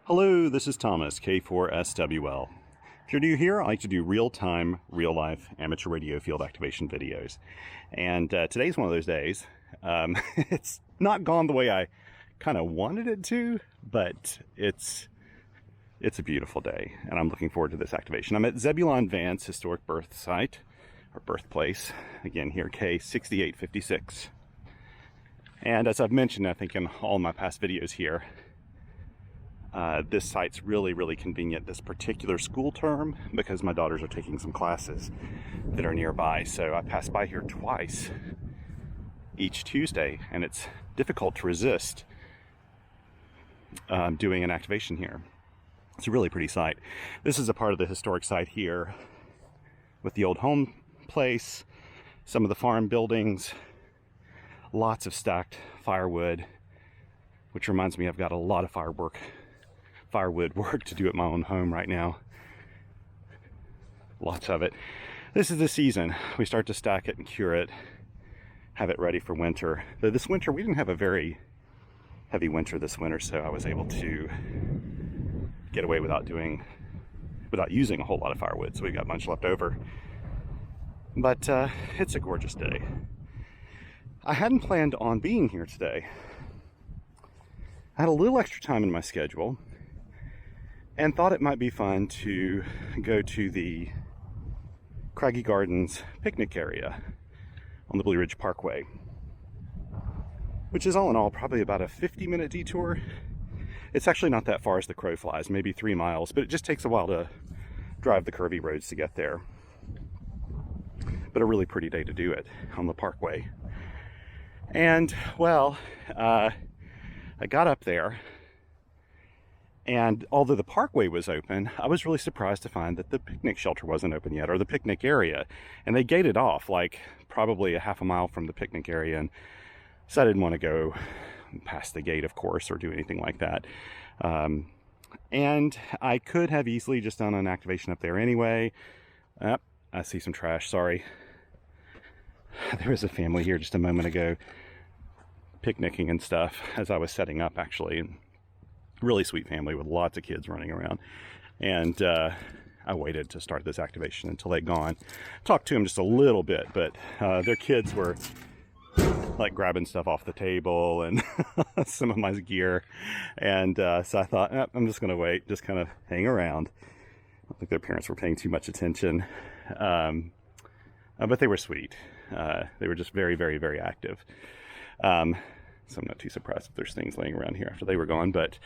Hello, this is Thomas, K4SWL. If you're new here, I like to do real-time, real-life amateur radio field activation videos. And today's one of those days. It's not gone the way I kind of wanted it to, but it's a beautiful day, and I'm looking forward to this activation. I'm at Zebulon, Vance historic birth site, or birthplace, again here, K-6856. And as I've mentioned, I think in all my past videos here, this site's really convenient this particular school term because my daughters are taking some classes that are nearby. So I pass by here twice each Tuesday, and it's difficult to resist doing an activation here. It's a really pretty site. This is a part of the historic site here with the old home place, some of the farm buildings, lots of stacked firewood, which reminds me I've got a lot of firewood work to do at my own home right now. Lots of it. This is the season. We start to stack it and cure it, have it ready for winter. Though this winter, we didn't have a very heavy winter this winter, so I was able to get away without using a whole lot of firewood, so we've got a bunch left over. But it's a gorgeous day. I hadn't planned on being here today. I had a little extra time in my schedule and thought it might be fun to go to the Craggy Gardens picnic area on the Blue Ridge Parkway, which is all in all probably about a 50-minute detour. It's actually not that far as the crow flies, maybe 3 miles, but it just takes a while to drive the curvy roads to get there. But a really pretty day to do it on the parkway. And well, I got up there, and although the parkway was open, I was really surprised to find that the picnic shelter wasn't open yet, or the picnic area. And they gated off like probably a half a mile from the picnic area, and so I didn't want to go past the gate, of course, or do anything like that. And I could have easily just done an activation up there anyway. I see some trash, sorry. There was a family here just a moment ago picnicking and stuff as I was setting up, actually. Really sweet family with lots of kids running around. And I waited to start this activation until they'd gone. Talked to them just a little bit, but their kids were like grabbing stuff off the table and some of my gear. And so I thought, I'm just going to wait, just kind of hang around. I don't think their parents were paying too much attention. But they were sweet. They were just very active. So I'm not too surprised if there's things laying around here after they were gone. But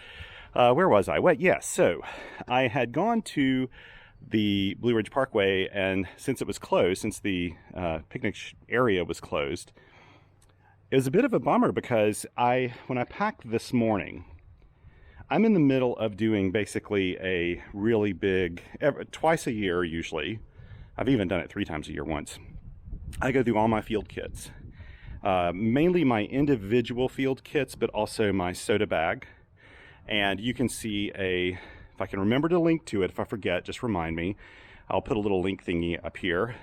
where was I? Well, yes, so I had gone to the Blue Ridge Parkway, and since it was closed, since the picnic area was closed, it was a bit of a bummer because when I packed this morning, I'm in the middle of doing basically a really big, twice a year usually. I've even done it 3 times a year once. I go through all my field kits. Mainly my individual field kits, but also my soda bag. And you can see if I can remember to link to it, if I forget, just remind me. I'll put a little link thingy up here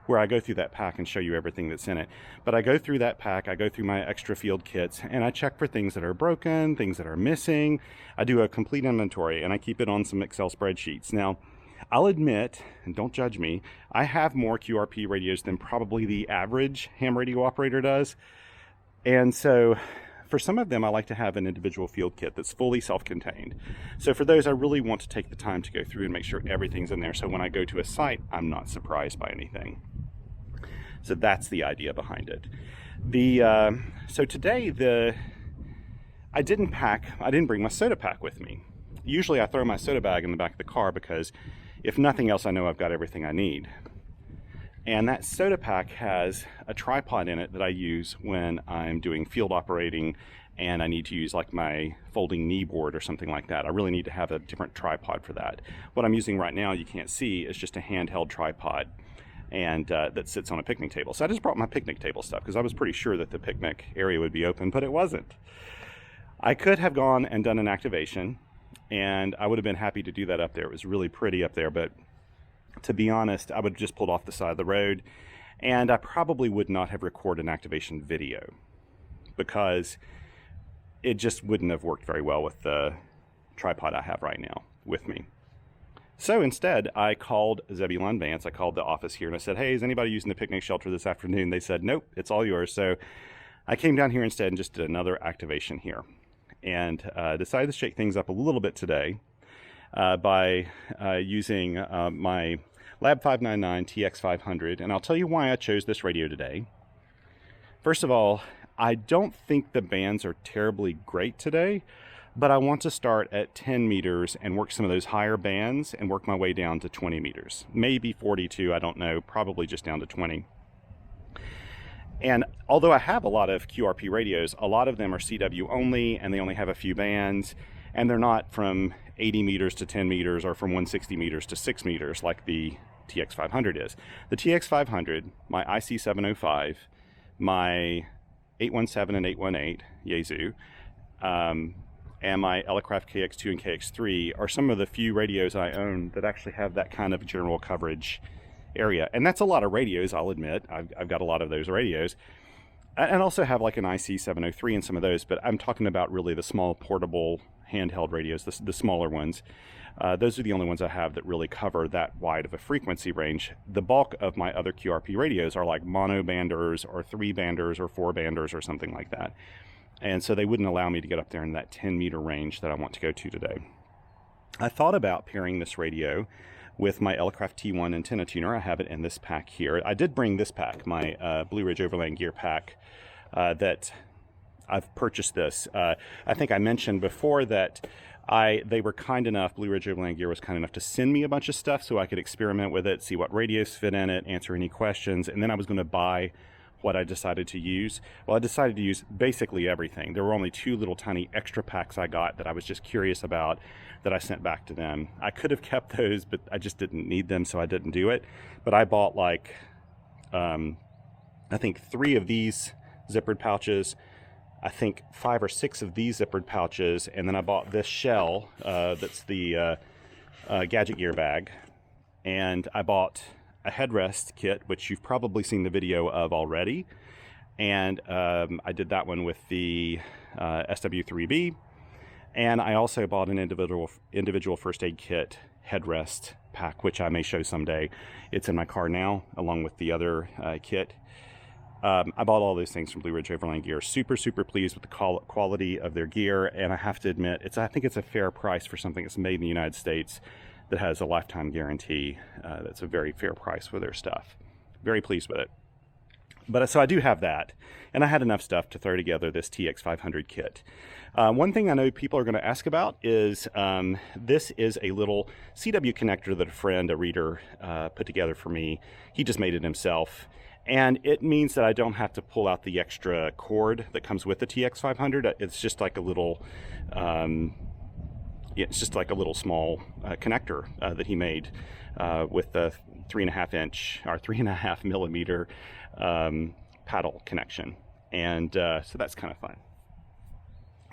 where I go through that pack and show you everything that's in it. But I go through that pack, I go through my extra field kits, and I check for things that are broken, things that are missing. I do a complete inventory, and I keep it on some Excel spreadsheets. Now, I'll admit, and don't judge me, I have more QRP radios than probably the average ham radio operator does. And so for some of them, I like to have an individual field kit that's fully self-contained. So for those, I really want to take the time to go through and make sure everything's in there. So when I go to a site, I'm not surprised by anything. So that's the idea behind it. So today, I didn't bring my soda pack with me. Usually I throw my soda bag in the back of the car because if nothing else, I know I've got everything I need. And that soda pack has a tripod in it that I use when I'm doing field operating and I need to use like my folding knee board or something like that. I really need to have a different tripod for that. What I'm using right now, you can't see, is just a handheld tripod and that sits on a picnic table. So I just brought my picnic table stuff because I was pretty sure that the picnic area would be open, but it wasn't. I could have gone and done an activation, and I would have been happy to do that up there. It was really pretty up there, but to be honest, I would have just pulled off the side of the road, and I probably would not have recorded an activation video because it just wouldn't have worked very well with the tripod I have right now with me. So instead, I called Zebulon Vance. I called the office here and I said, hey, is anybody using the picnic shelter this afternoon? They said, nope, it's all yours. So I came down here instead and just did another activation here, and decided to shake things up a little bit today by using my Lab 599 TX-500. And I'll tell you why I chose this radio today. First of all, I don't think the bands are terribly great today, but I want to start at 10 meters and work some of those higher bands and work my way down to 20 meters. Maybe 42, I don't know, probably just down to 20. And although I have a lot of QRP radios, a lot of them are CW only, and they only have a few bands, and they're not from 80 meters to 10 meters or from 160 meters to 6 meters like the TX-500 is. The TX-500, my IC705, my 817 and 818 Yaesu, and my Elecraft KX2 and KX3 are some of the few radios I own that actually have that kind of general coverage area. And that's a lot of radios, I'll admit. I've got a lot of those radios. And also have like an IC703 and some of those, but I'm talking about really the small portable handheld radios, the smaller ones. Those are the only ones I have that really cover that wide of a frequency range. The bulk of my other QRP radios are like mono banders or 3 banders or 4 banders or something like that. And so they wouldn't allow me to get up there in that 10 meter range that I want to go to today. I thought about pairing this radio with my Elecraft T1 antenna tuner. I have it in this pack here. I did bring this pack, my Blue Ridge Overland Gear pack, that I've purchased this. I think I mentioned before that they were kind enough, Blue Ridge Overland Gear was kind enough to send me a bunch of stuff so I could experiment with it, see what radios fit in it, answer any questions, and then I was going to buy what I decided to use. Well, I decided to use basically everything. There were only 2 little tiny extra packs I got that I was just curious about that I sent back to them. I could have kept those, but I just didn't need them, so I didn't do it. But I bought like, I think 3 of these zippered pouches, I think 5 or 6 of these zippered pouches, and then I bought this shell that's the gadget gear bag, and I bought a headrest kit, which you've probably seen the video of already, and I did that one with the SW3B, and I also bought an individual first aid kit headrest pack, which I may show someday. It's in my car now, along with the other kit. I bought all those things from Blue Ridge Overland Gear. Super, super pleased with the quality of their gear, and I have to admit, I think it's a fair price for something that's made in the United States that has a lifetime guarantee. That's a very fair price for their stuff. Very pleased with it. But so I do have that, and I had enough stuff to throw together this TX-500 kit. One thing I know people are going to ask about is this is a little CW connector that a friend, a reader, put together for me. He just made it himself. And it means that I don't have to pull out the extra cord that comes with the TX-500. It's just like a little, it's just like a little small connector that he made with the 3.5 inch or 3.5 millimeter paddle connection. And so that's kind of fun.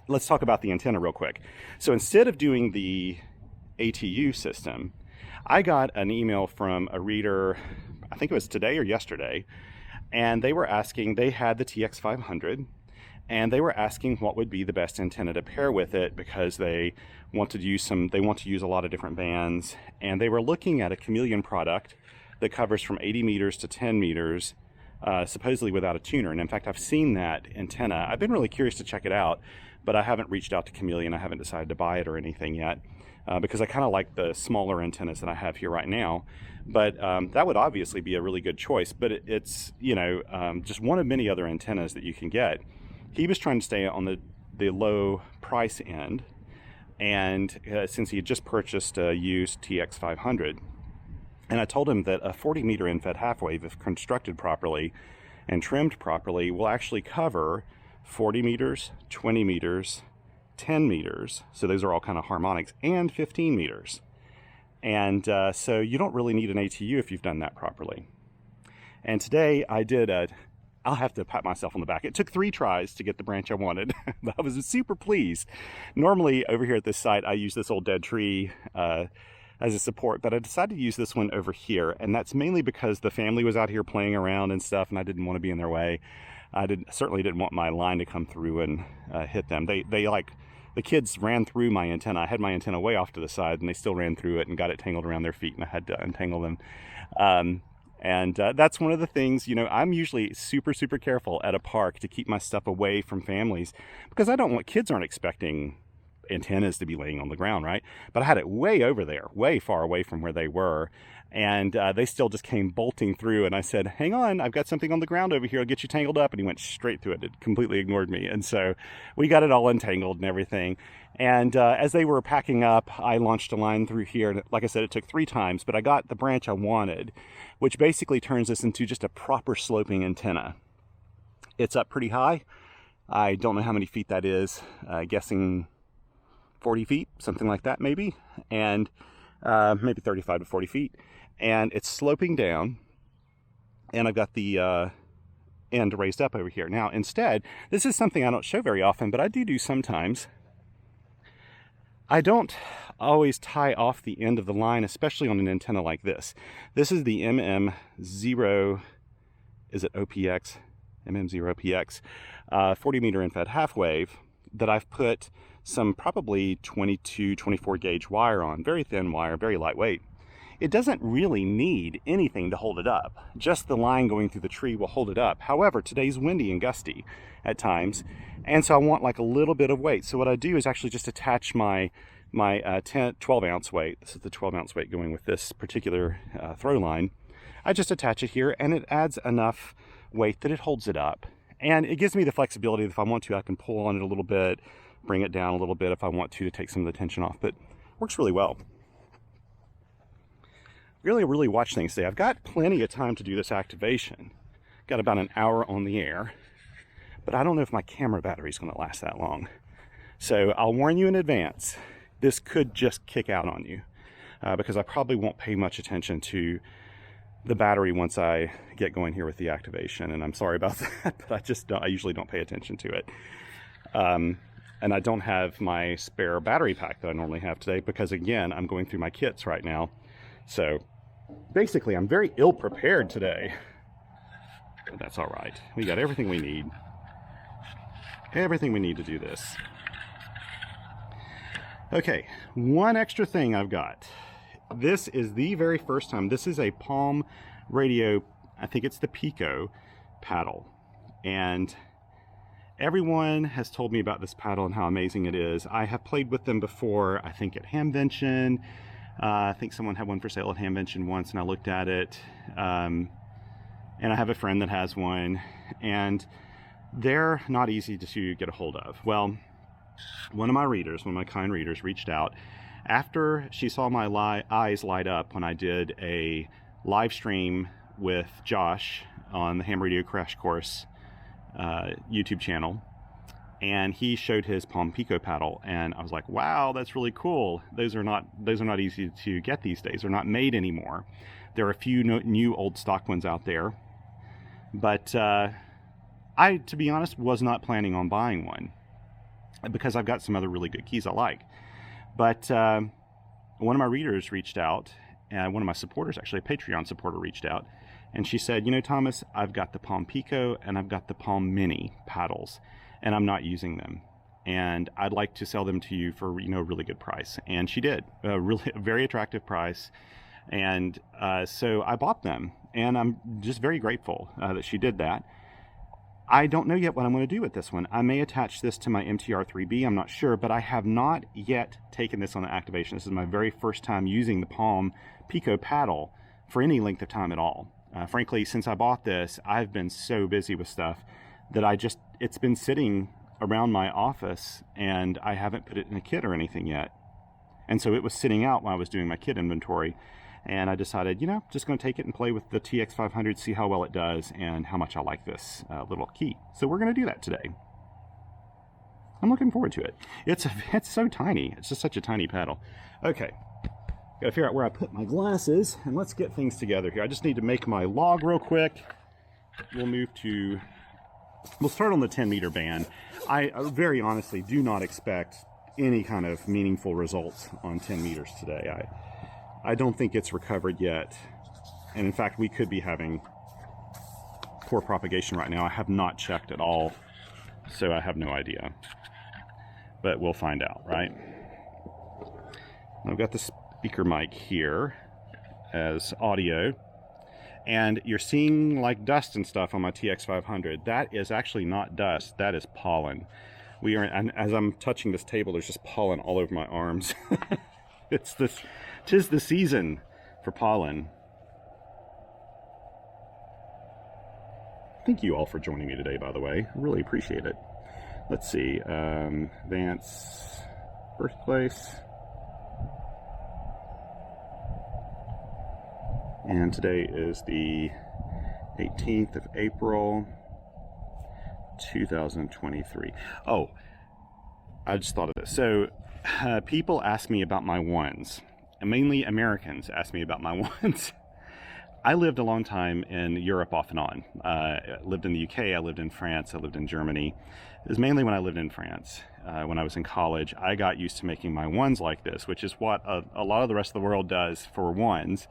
Let's talk about the antenna real quick. So instead of doing the ATU system, I got an email from a reader, I think it was today or yesterday, and they were asking, they had the TX-500, and they were asking what would be the best antenna to pair with it because they want to use a lot of different bands, and they were looking at a Chameleon product that covers from 80 meters to 10 meters, supposedly without a tuner. And in fact, I've seen that antenna. I've been really curious to check it out, but I haven't reached out to Chameleon. I haven't decided to buy it or anything yet. Because I kind of like the smaller antennas that I have here right now. But that would obviously be a really good choice, but it's, you know, just one of many other antennas that you can get. He was trying to stay on the low price end, and since he had just purchased a used TX-500, and I told him that a 40 meter in-fed half wave, if constructed properly and trimmed properly, will actually cover 40 meters, 20 meters, 10 meters, so those are all kind of harmonics, and 15 meters. And so you don't really need an ATU if you've done that properly. And today I did I'll have to pat myself on the back. It took 3 tries to get the branch I wanted, but I was super pleased. Normally over here at this site, I use this old dead tree as a support, but I decided to use this one over here, and that's mainly because the family was out here playing around and stuff, and I didn't want to be in their way. I certainly didn't want my line to come through and hit them. They like, the kids ran through my antenna. I had my antenna way off to the side, and they still ran through it and got it tangled around their feet, and I had to untangle them. That's one of the things, you know, I'm usually super, super careful at a park to keep my stuff away from families, because I don't want, kids aren't expecting antennas to be laying on the ground, right? But I had it way over there, way far away from where they were, and they still just came bolting through, and I said, hang on, I've got something on the ground over here, I'll get you tangled up, and he went straight through it. It completely ignored me, and so we got it all untangled and everything. And as they were packing up, I launched a line through here, and like I said, it took 3 times, but I got the branch I wanted, which basically turns this into just a proper sloping antenna. It's up pretty high. I don't know how many feet that is, guessing 40 feet, something like that maybe, and maybe 35 to 40 feet, and it's sloping down, and I've got the end raised up over here. Now instead, this is something I don't show very often, but I do sometimes. I don't always tie off the end of the line, especially on an antenna like this. This is the MM0, is it OPX? MM0PX, 40 meter infrared half wave that I've put some probably 22, 24 gauge wire on, very thin wire, very lightweight. It doesn't really need anything to hold it up. Just the line going through the tree will hold it up. However, today's windy and gusty at times, and so I want like a little bit of weight. So what I do is actually just attach my 12 ounce weight. This is the 12 ounce weight going with this particular throw line. I just attach it here, and it adds enough weight that it holds it up. And it gives me the flexibility that if I want to, I can pull on it a little bit, bring it down a little bit if I want to take some of the tension off, but works really well. Really watch things today. I've got plenty of time to do this activation. Got about an hour on the air, but I don't know if my camera battery is going to last that long. So I'll warn you in advance, this could just kick out on you because I probably won't pay much attention to the battery once I get going here with the activation, and I'm sorry about that, but I usually don't pay attention to it. And I don't have my spare battery pack that I normally have today because, again, I'm going through my kits right now. So basically, I'm very ill prepared today, but that's all right. We got everything we need. Everything we need to do this. Okay, one extra thing I've got. This is the very first time. This is a Palm Radio, I think it's the Pico paddle. And everyone has told me about this paddle and how amazing it is. I have played with them before, I think at Hamvention. I think someone had one for sale at Hamvention once, and I looked at it. And I have a friend that has one, and they're not easy to get a hold of. Well, one of my kind readers reached out after she saw my eyes light up when I did a live stream with Josh on the Ham Radio Crash Course YouTube channel, and he showed his Palm Pico paddle, and I was like, wow, that's really cool. Those are not easy to get these days. They're not made anymore. There are a few new old stock ones out there, but I, to be honest, was not planning on buying one because I've got some other really good keys I like. But one of my readers reached out, and one of my supporters, actually a Patreon supporter, reached out, and she said, you know, Thomas, I've got the Palm Pico and I've got the Palm Mini paddles, and I'm not using them, and I'd like to sell them to you for, you know, a really good price. And she did, a very attractive price, and so I bought them, and I'm just very grateful that she did that. I don't know yet what I'm going to do with this one. I may attach this to my MTR3B, I'm not sure, but I have not yet taken this on the activation. This is my very first time using the Palm Pico paddle for any length of time at all. Frankly, since I bought this, I've been so busy with stuff that it's been sitting around my office, and I haven't put it in a kit or anything yet. And so it was sitting out while I was doing my kit inventory. And I decided, you know, just going to take it and play with the TX-500, see how well it does and how much I like this little key. So we're going to do that today. I'm looking forward to it. It's so tiny. It's just such a tiny paddle. Okay, got to figure out where I put my glasses, and let's get things together here. I just need to make my log real quick. We'll start on the 10 meter band. I very honestly do not expect any kind of meaningful results on 10 meters today. I don't think it's recovered yet, and in fact we could be having poor propagation right now. I have not checked at all, so I have no idea. But we'll find out, right? I've got the speaker mic here as audio, and you're seeing like dust and stuff on my TX-500. That is actually not dust, that is pollen. And as I'm touching this table, there's just pollen all over my arms. Tis the season for pollen. Thank you all for joining me today, by the way. I really appreciate it. Let's see, Vance, Birthplace. And today is the 18th of April, 2023. Oh, I just thought of this. So people ask me about my ones, and mainly Americans ask me about my ones. I lived a long time in Europe off and on. I lived in the UK, I lived in France, I lived in Germany. It was mainly when I lived in France. When I was in college, I got used to making my ones like this, which is what a lot of the rest of the world does for ones.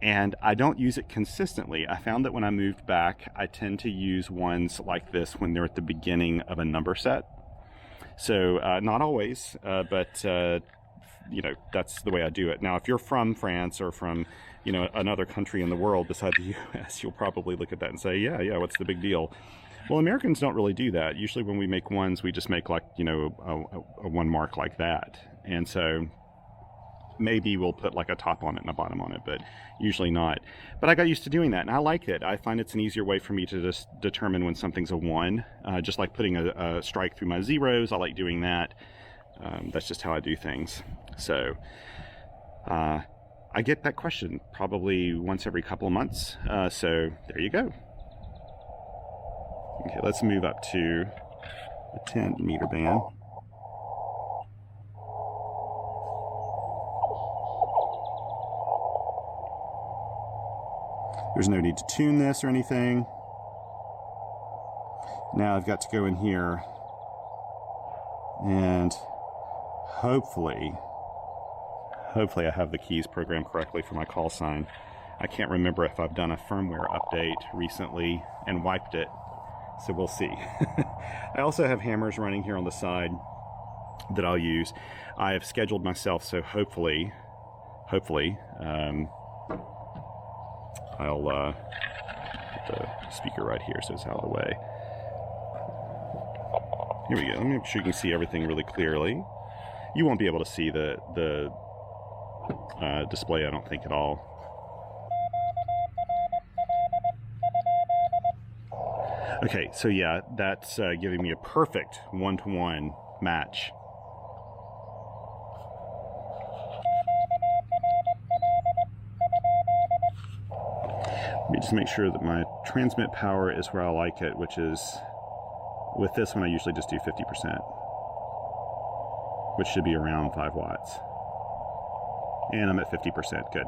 And I don't use it consistently. I found that when I moved back, I tend to use ones like this when they're at the beginning of a number set. So not always, but you know, that's the way I do it. Now, if you're from France or from, you know, another country in the world beside the US, you'll probably look at that and say, yeah, what's the big deal? Well, Americans don't really do that. Usually when we make ones, we just make like, you know, a one mark like that. And so maybe we'll put like a top on it and a bottom on it, but usually not. But I got used to doing that, and I like it. I find it's an easier way for me to just determine when something's a one, just like putting a strike through my zeros. I like doing that. That's just how I do things. So I get that question probably once every couple of months. So there you go. Okay, let's move up to the 10 meter band. There's no need to tune this or anything. Now I've got to go in here and hopefully I have the keys programmed correctly for my call sign. I can't remember if I've done a firmware update recently and wiped it, so we'll see. I also have hammers running here on the side that I'll use. I have scheduled myself, so hopefully I'll put the speaker right here so it's out of the way. Here we go. Let me make sure you can see everything really clearly. You won't be able to see the display, I don't think, at all. Okay, so yeah, that's giving me a perfect one-to-one match. Let me just make sure that my transmit power is where I like it, which is, with this one I usually just do 50%, which should be around 5 watts. And I'm at 50%, good.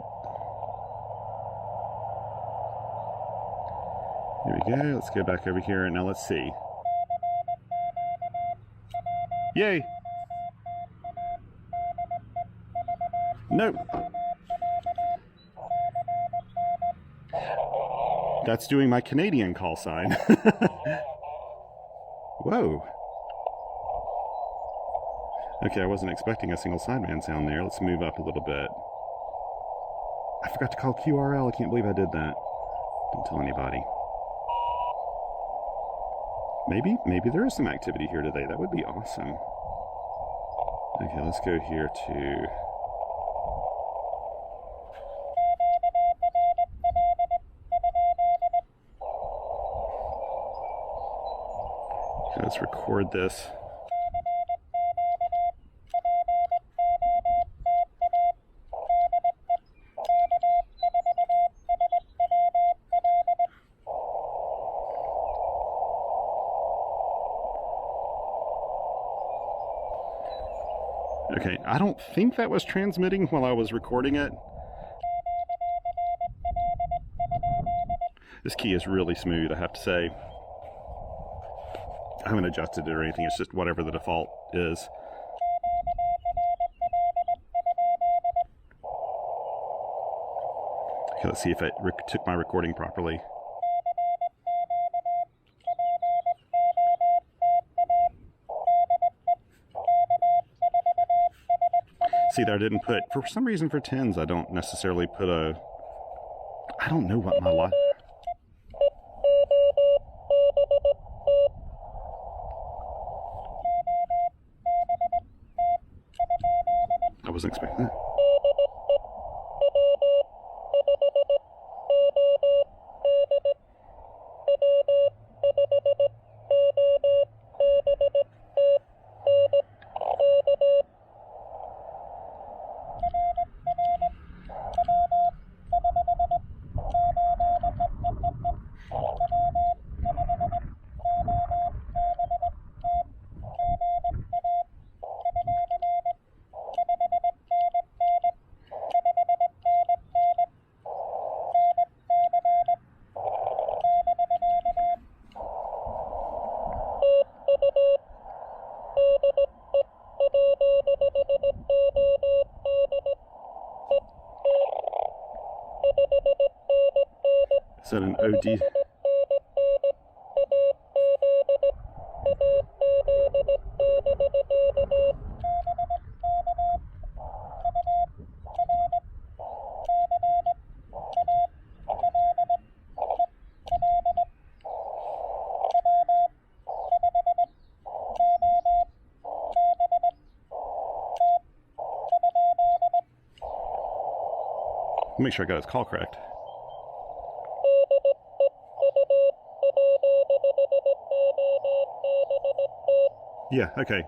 Here we go, let's go back over here, and now let's see. Yay! Nope. That's doing my Canadian call sign. Whoa. Okay, I wasn't expecting a single sideband sound there. Let's move up a little bit. I forgot to call QRL. I can't believe I did that. Don't tell anybody. Maybe there is some activity here today. That would be awesome. Okay, let's go here to... Let's record this. Okay, I don't think that was transmitting while I was recording it. This key is really smooth, I have to say. I haven't adjusted it or anything, it's just whatever the default is. Okay, let's see if it took my recording properly. See that I didn't put, for some reason for 10s, I don't necessarily put a, I don't know what my life. I wasn't expecting that. Is that an OD? Make sure I got his call correct. Yeah, okay.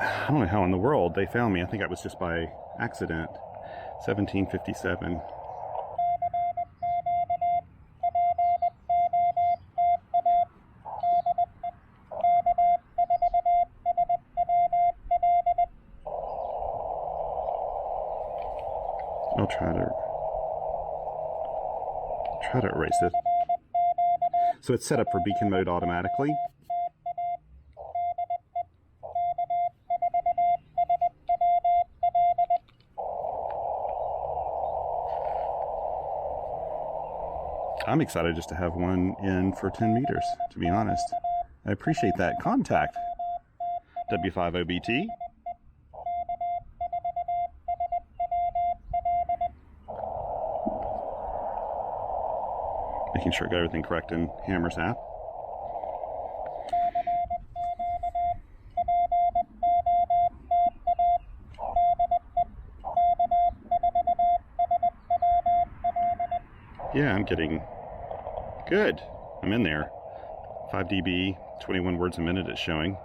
I don't know how in the world they found me. I think it was just by accident. 1757. I'll try to erase it. So it's set up for beacon mode automatically. I'm excited just to have one in for 10 meters, to be honest. I appreciate that contact, W5OBT. Making sure I got everything correct in Hammer's app. Yeah, I'm getting good. I'm in there. 5 dB, 21 words a minute it's showing.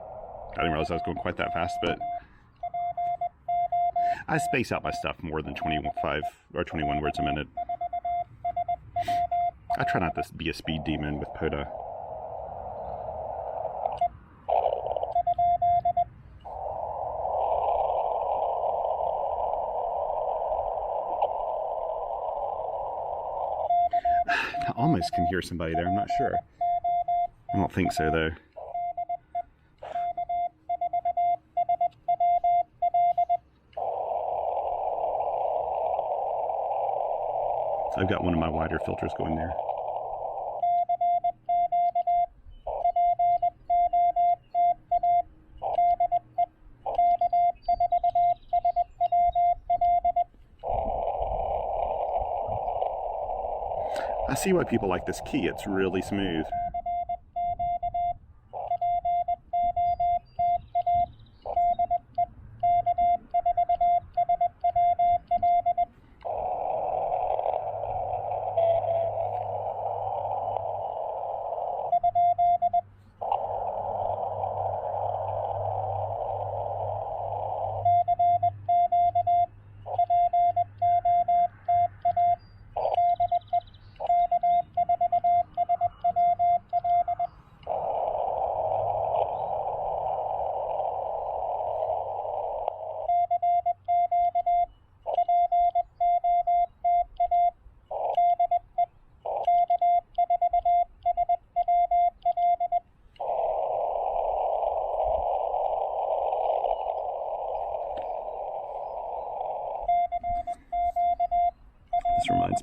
I didn't realize I was going quite that fast, but I space out my stuff more than 25 or 21 words a minute. I try not to be a speed demon with POTA. I almost can hear somebody there, I'm not sure. I don't think so though. I've got one of my wider filters going there. I see why people like this key, it's really smooth.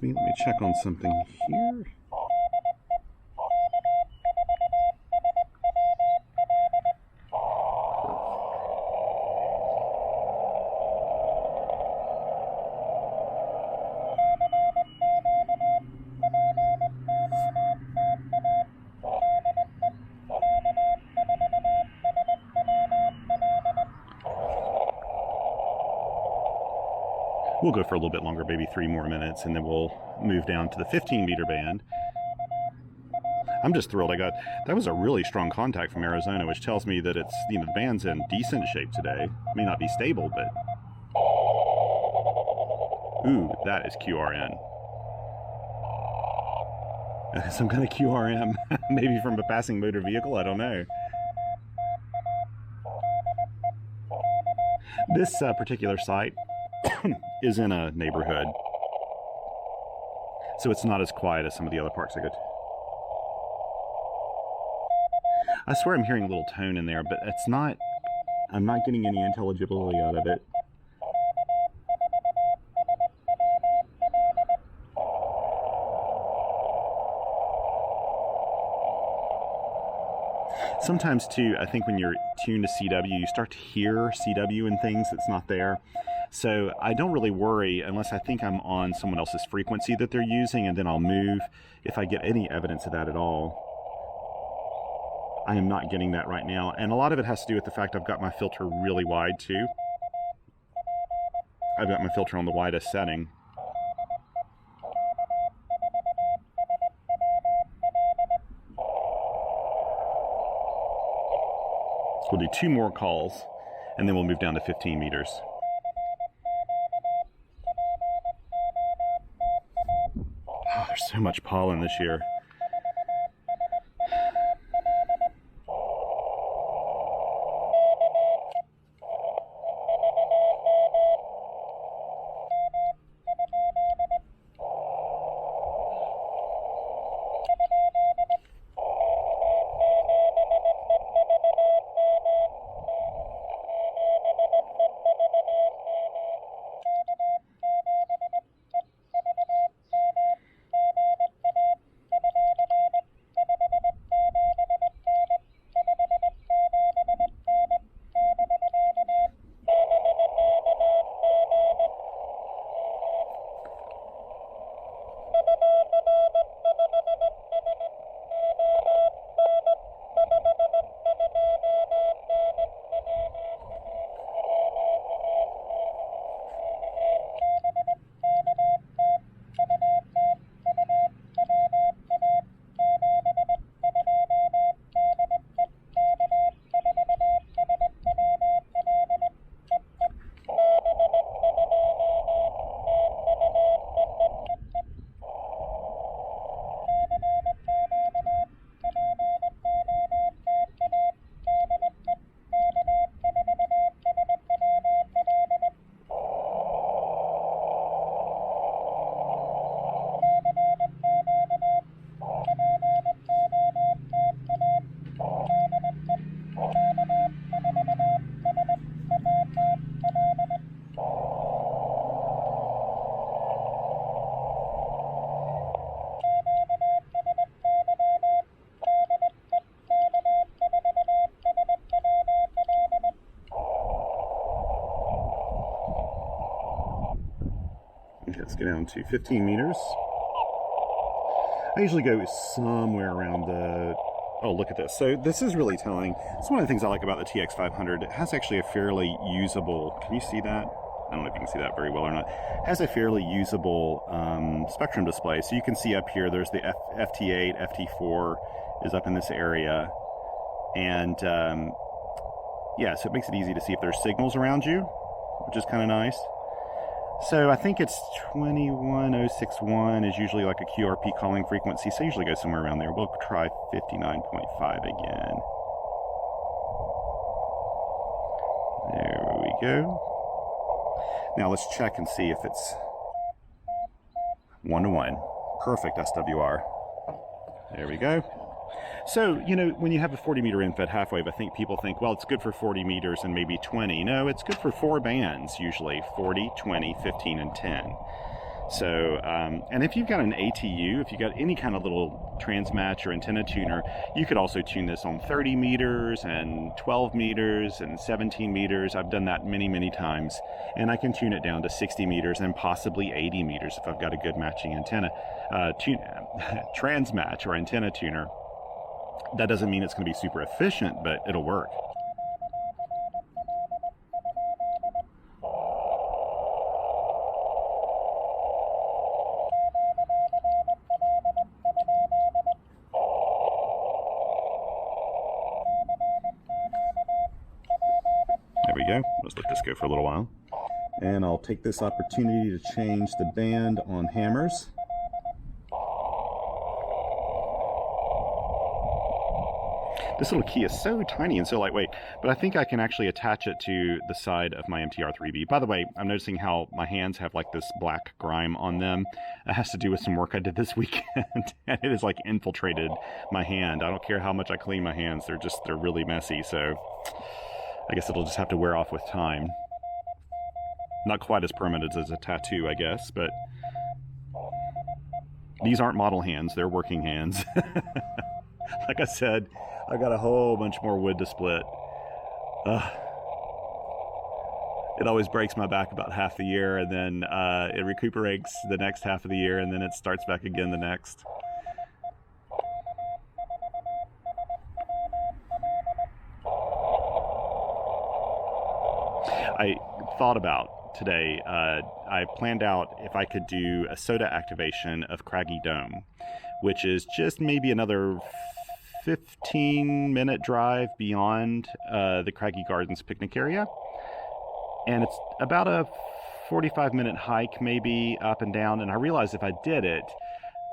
reminds me, let me check on something here. We'll go for a little bit longer, maybe 3 more minutes, and then we'll move down to the 15-meter band. I'm just thrilled I got, that was a really strong contact from Arizona, which tells me that it's, you know, the band's in decent shape today. May not be stable, but... Ooh, that is QRN. Some kind of QRM, maybe from a passing motor vehicle, I don't know. This particular site is in a neighborhood, so it's not as quiet as some of the other parks I go to. I swear I'm hearing a little tone in there, but it's not, I'm not getting any intelligibility out of it. Sometimes too, I think when you're tuned to CW, you start to hear CW and things that's not there. So I don't really worry unless I think I'm on someone else's frequency that they're using, and then I'll move if I get any evidence of that at all. I am not getting that right now, and a lot of it has to do with the fact I've got my filter really wide too. I've got my filter on the widest setting. We'll do 2 more calls, and then we'll move down to 15 meters. Oh, there's so much pollen this year. Let's get down to 15 meters. I usually go somewhere around the... Oh, look at this. So this is really telling. It's one of the things I like about the TX-500. It has actually a fairly usable... Can you see that? I don't know if you can see that very well or not. It has a fairly usable spectrum display. So you can see up here, there's the FT8, FT4 is up in this area. And yeah, so it makes it easy to see if there's signals around you, which is kind of nice. So I think it's 21061 is usually like a QRP calling frequency, so I usually go somewhere around there. We'll try 59.5 again. There we go. Now let's check and see if it's 1-to-1. Perfect SWR. There we go. So, you know, when you have a 40-meter in-fed half wave, I think people think, well, it's good for 40 meters and maybe 20. No, it's good for 4 bands, usually 40, 20, 15, and 10. So, and if you've got an ATU, if you've got any kind of little transmatch or antenna tuner, you could also tune this on 30 meters and 12 meters and 17 meters. I've done that many, many times. And I can tune it down to 60 meters and possibly 80 meters if I've got a good matching antenna. Transmatch or antenna tuner. That doesn't mean it's going to be super efficient, but it'll work. There we go. Let's let this go for a little while. And I'll take this opportunity to change the band on hammers. This little key is so tiny and so lightweight, but I think I can actually attach it to the side of my MTR3B. By the way, I'm noticing how my hands have like this black grime on them. It has to do with some work I did this weekend, and it has like infiltrated my hand. I don't care how much I clean my hands, they're really messy, so I guess it'll just have to wear off with time. Not quite as permanent as a tattoo, I guess, but these aren't model hands, they're working hands. Like I said, I got a whole bunch more wood to split. It always breaks my back about half the year, and then it recuperates the next half of the year, and then it starts back again the next. I thought about today, I planned out if I could do a soda activation of Craggy Dome, which is just maybe another 15-minute drive beyond the Craggy Gardens picnic area. And it's about a 45-minute hike maybe up and down. And I realized if I did it,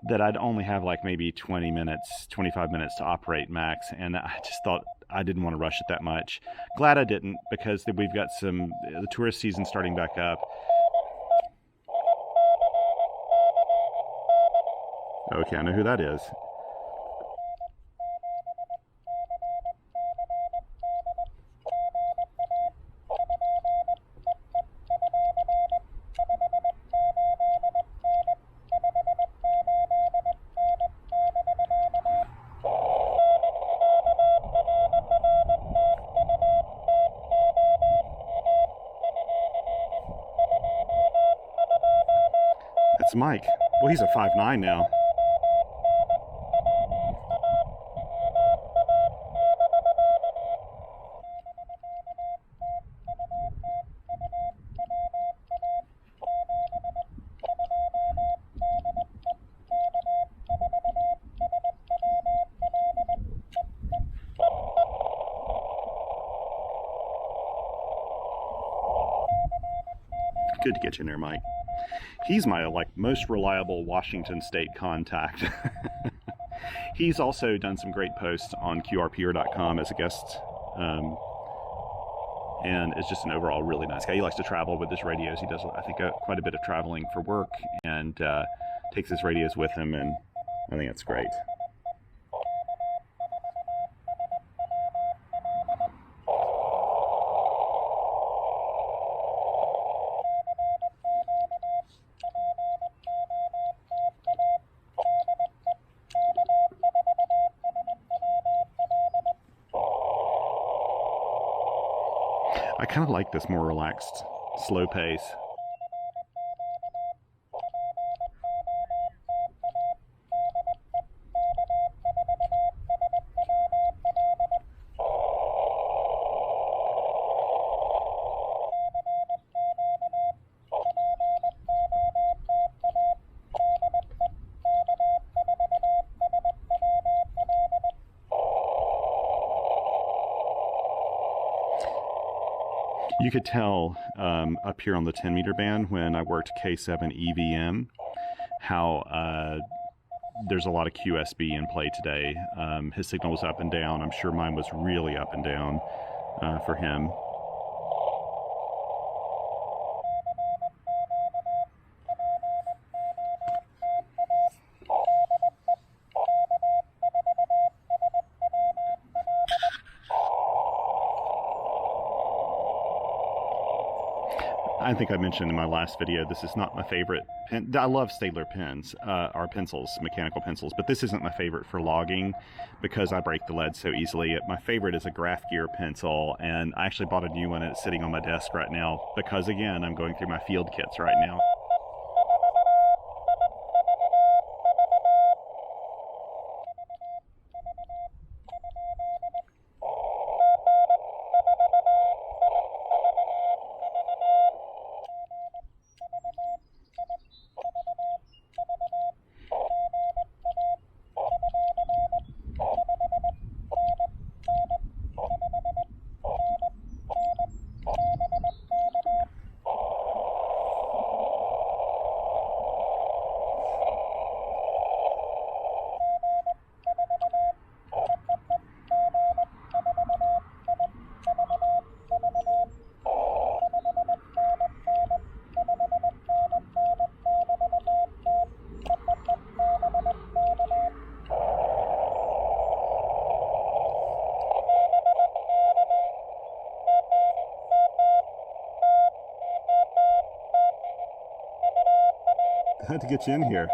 that I'd only have like maybe 20 minutes, 25 minutes to operate max. And I just thought I didn't want to rush it that much. Glad I didn't, because we've got the tourist season starting back up. Okay, I know who that is. It's Mike. Well, he's a 5'9" now. Good to get you in there, Mike. He's my most reliable Washington State contact. He's also done some great posts on QRPer.com as a guest, and is just an overall really nice guy. He likes to travel with his radios. He does, I think, quite a bit of traveling for work, and takes his radios with him, and I think that's great. I kind of like this more relaxed, slow pace. You could tell up here on the 10-meter band when I worked K7 EVM how there's a lot of QSB in play today. His signal was up and down. I'm sure mine was really up and down for him. I think I mentioned in my last video, this is not my favorite pen. I love Staedtler pens, or pencils, mechanical pencils, but this isn't my favorite for logging because I break the lead so easily. My favorite is a graph gear pencil, and I actually bought a new one and it's sitting on my desk right now because, again, I'm going through my field kits right now. I had to get you in here.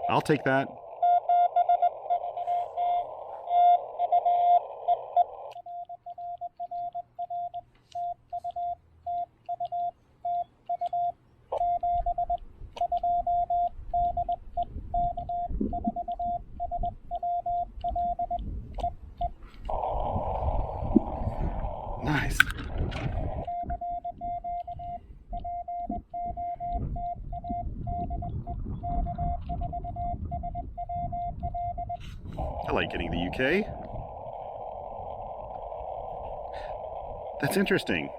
I'll take that. Nice. I like getting the UK. That's interesting.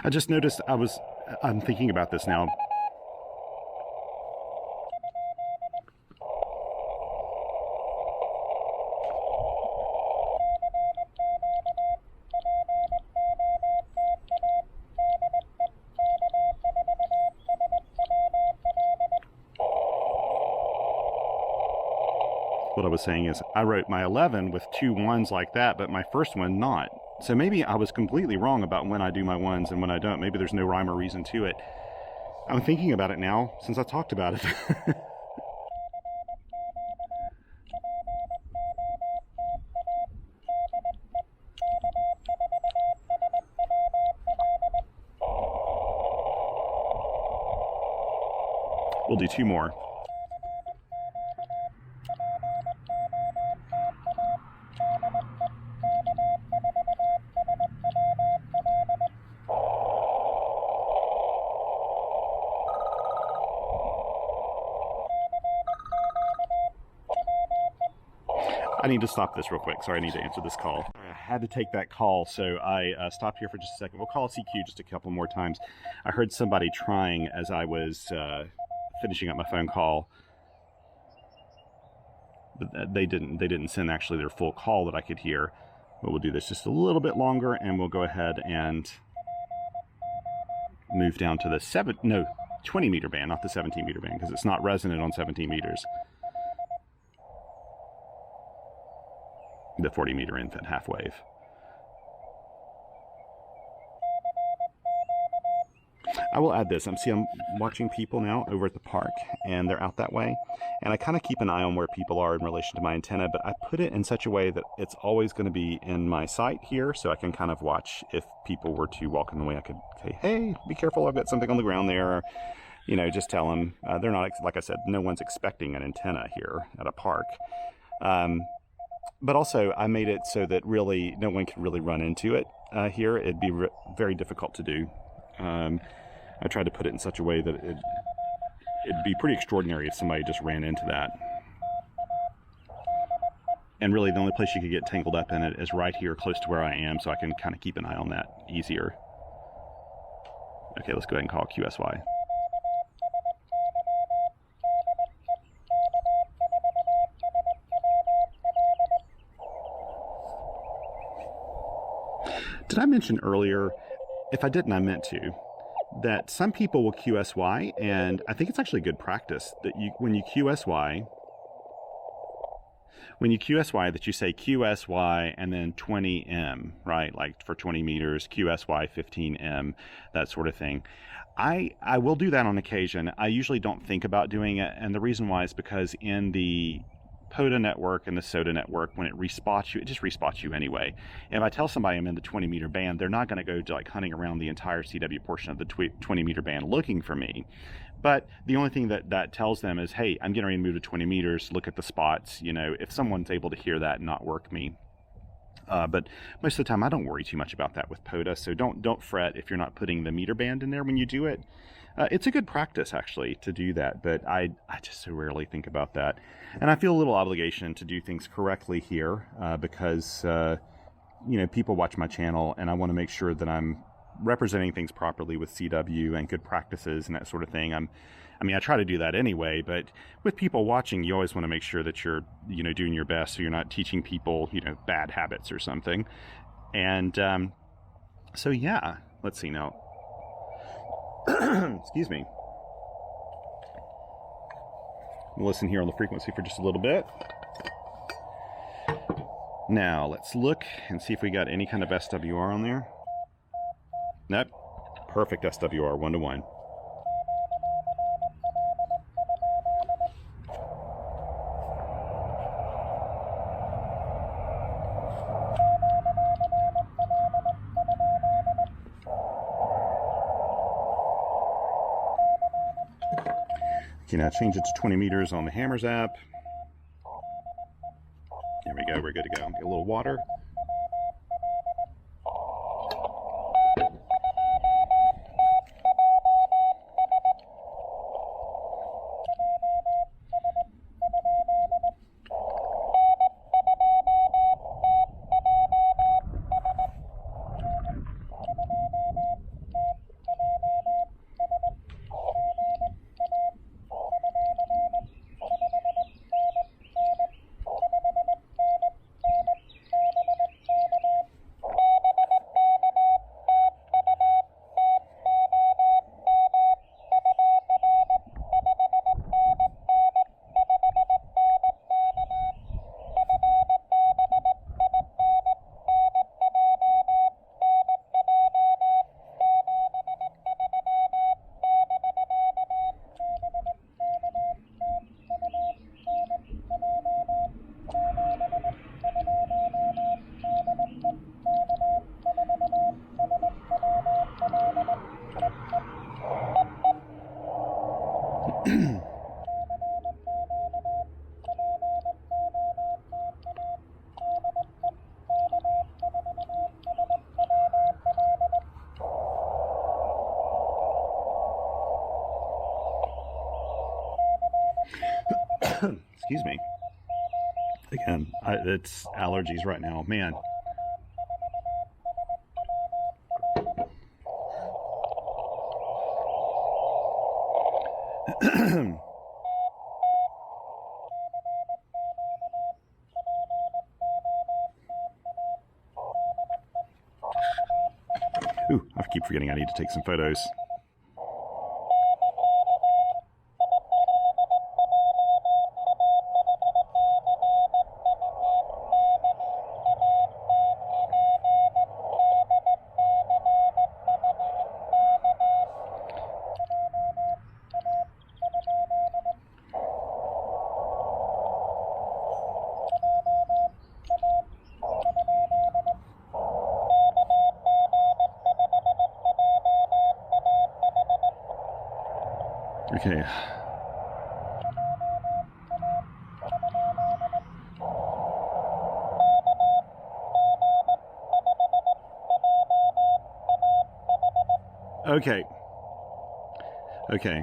I just noticed I'm thinking about this now. What I was saying is I wrote my 11 with 2 1s like that, but my first one not. So maybe I was completely wrong about when I do my 1s and when I don't. Maybe there's no rhyme or reason to it. I'm thinking about it now since I talked about it. We'll do 2 more. I need to stop this real quick. Sorry, I need to answer this call. I had to take that call, so I stopped here for just a second. We'll call CQ just a couple more times. I heard somebody trying as I was finishing up my phone call, but they didn't send actually their full call that I could hear. But we'll do this just a little bit longer, and we'll go ahead and move down to the 20 meter band, not the 17 meter band, because it's not resonant on 17 meters. The 40 meter infant half wave. I will add this. I'm watching people now over at the park, and they're out that way, and I kind of keep an eye on where people are in relation to my antenna, but I put it in such a way that it's always going to be in my sight here, so I can kind of watch. If people were to walk in the way, I could say, hey, be careful, I've got something on the ground there, or, you know, just tell them. They're not, like I said, no one's expecting an antenna here at a park. But also, I made it so that really no one can really run into it here. It'd be very difficult to do. I tried to put it in such a way that it'd be pretty extraordinary if somebody just ran into that. And really, the only place you could get tangled up in it is right here, close to where I am, so I can kind of keep an eye on that easier. Okay, let's go ahead and call QSY. Did I mention earlier, if I didn't, I meant to, that some people will QSY, and I think it's actually good practice that when you QSY, that you say QSY and then 20M, right? Like for 20 meters, QSY 15M, that sort of thing. I will do that on occasion. I usually don't think about doing it, and the reason why is because in the POTA network and the SOTA network, when it respots you, it just respots you anyway. And if I tell somebody I'm in the 20 meter band, they're not going to go to like hunting around the entire CW portion of the 20 meter band looking for me. But the only thing that tells them is, hey, I'm getting ready to move to 20 meters, look at the spots, you know, if someone's able to hear that and not work me. But most of the time I don't worry too much about that with POTA, so don't fret if you're not putting the meter band in there when you do it. It's a good practice actually to do that, but I just so rarely think about that. And I feel a little obligation to do things correctly here because you know, people watch my channel and I want to make sure that I'm representing things properly with CW and good practices and that sort of thing. I mean, I try to do that anyway, but with people watching, you always want to make sure that you're, you know, doing your best so you're not teaching people, you know, bad habits or something. And so yeah, let's see now. Excuse me. We'll listen here on the frequency for just a little bit. Now let's look and see if we got any kind of SWR on there. Nope. Perfect SWR, 1-to-1. Okay, now change it to 20 meters on the Hammers app. There we go, we're good to go. Get a little water. Excuse me. Again, it's allergies right now, man. Ooh, I keep forgetting I need to take some photos. Okay. Okay. Okay.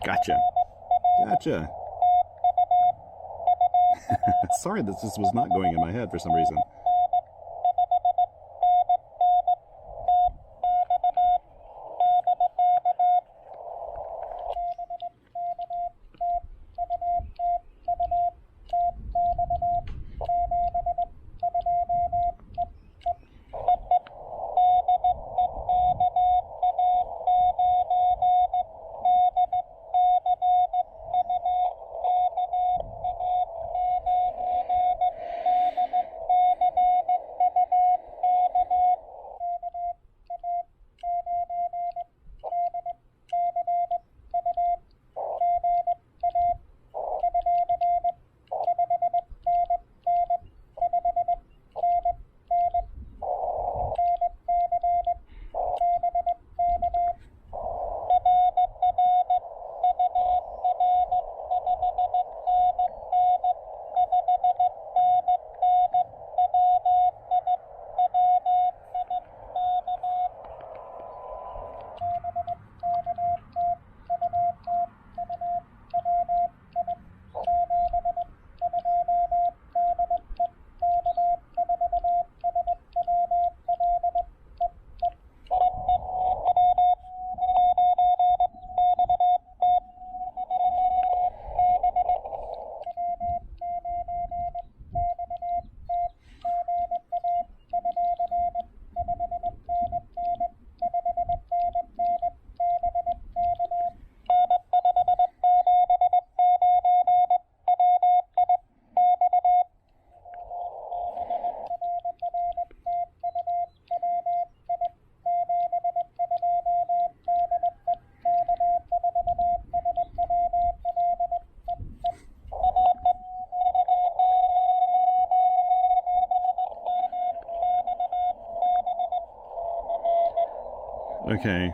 Gotcha. Gotcha. Sorry that this was not going in my head for some reason. Okay.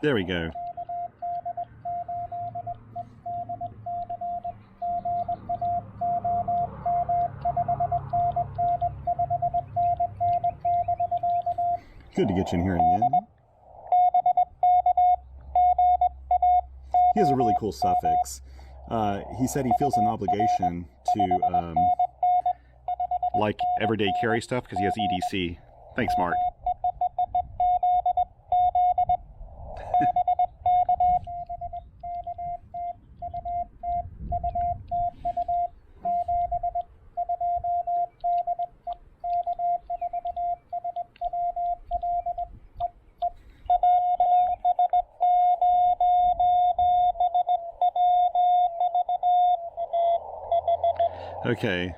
There we go. Good to get you in here again. He has a really cool suffix. He said he feels an obligation to like everyday carry stuff because he has EDC. Thanks, Mark. Okay.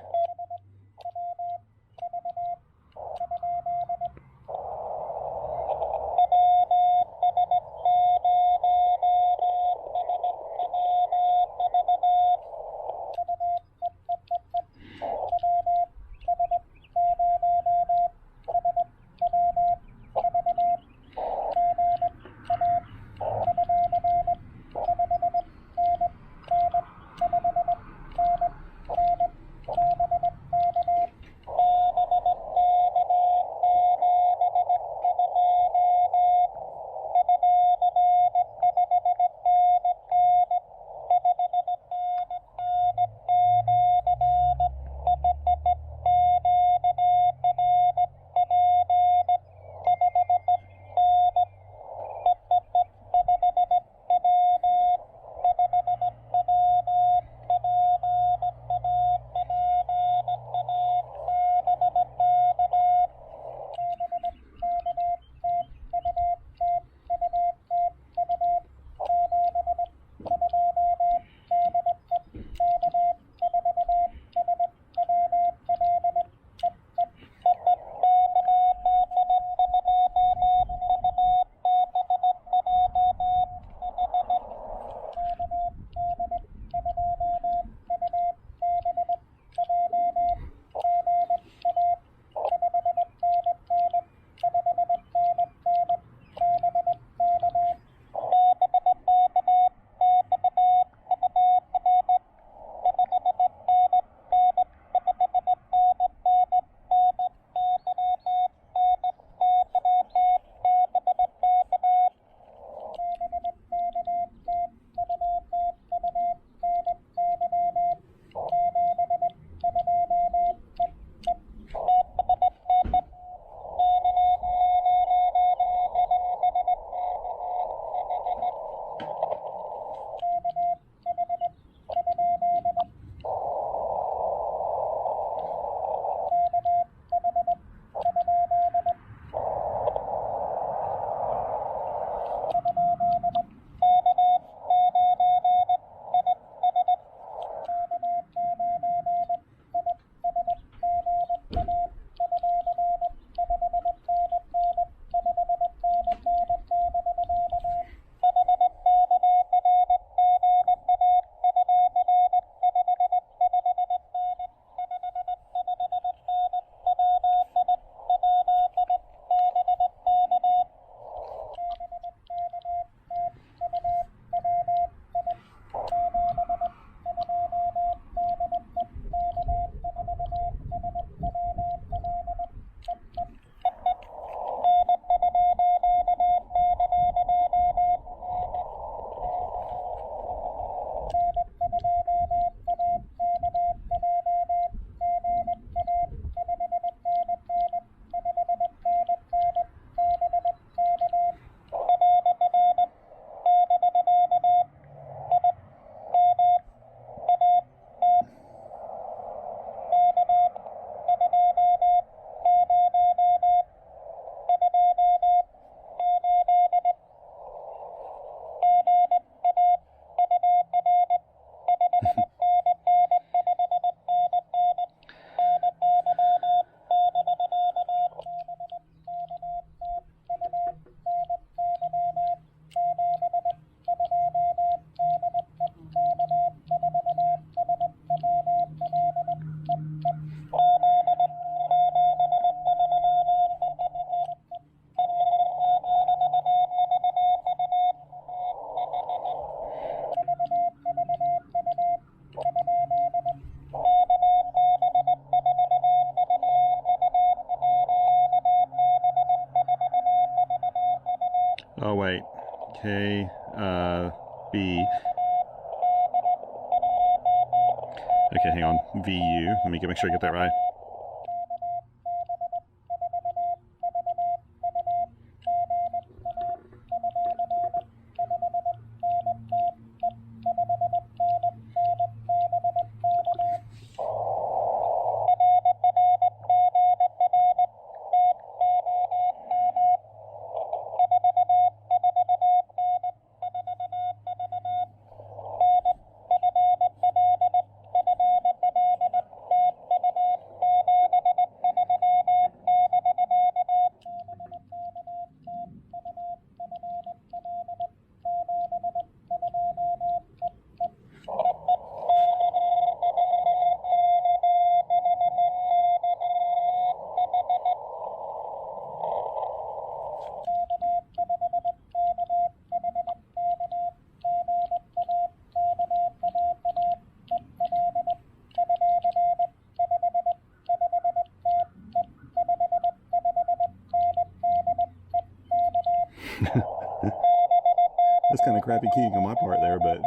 B. Okay, hang on. VU. Let me make sure I get that right. That's kind of crappy keying on my part there, but...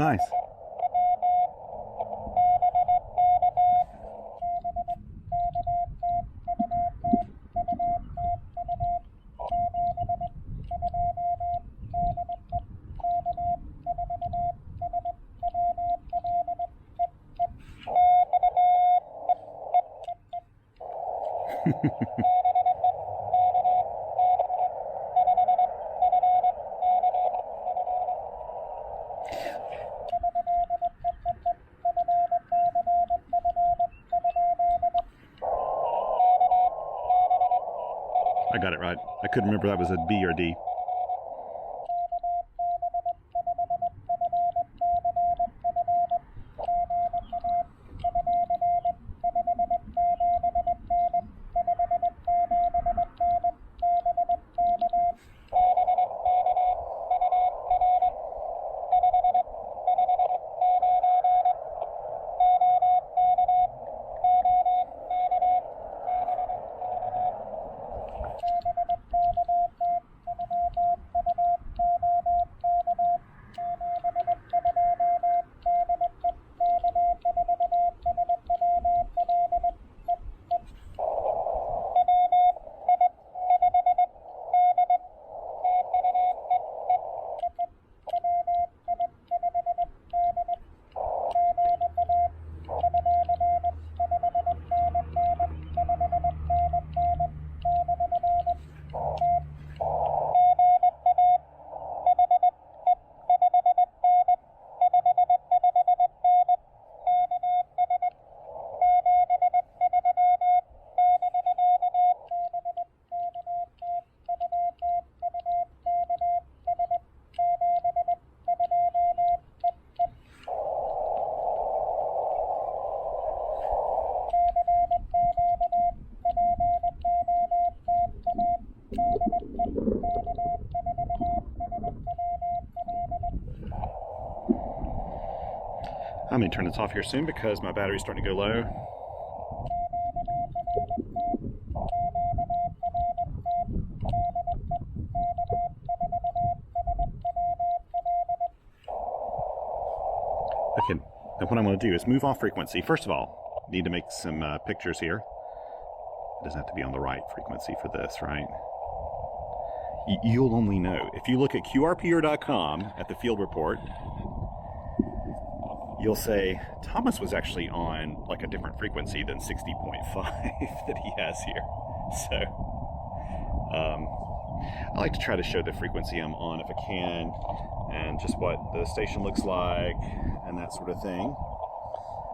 Nice. I got it right. I couldn't remember that was a B or D. I'm going to turn this off here soon because my battery's starting to go low. Okay, now what I'm going to do is move off frequency. First of all, need to make some pictures here. It doesn't have to be on the right frequency for this, right? You'll only know. If you look at QRPer.com at the field report, you'll say Thomas was actually on like a different frequency than 60.5 that he has here. So I like to try to show the frequency I'm on if I can, and just what the station looks like and that sort of thing.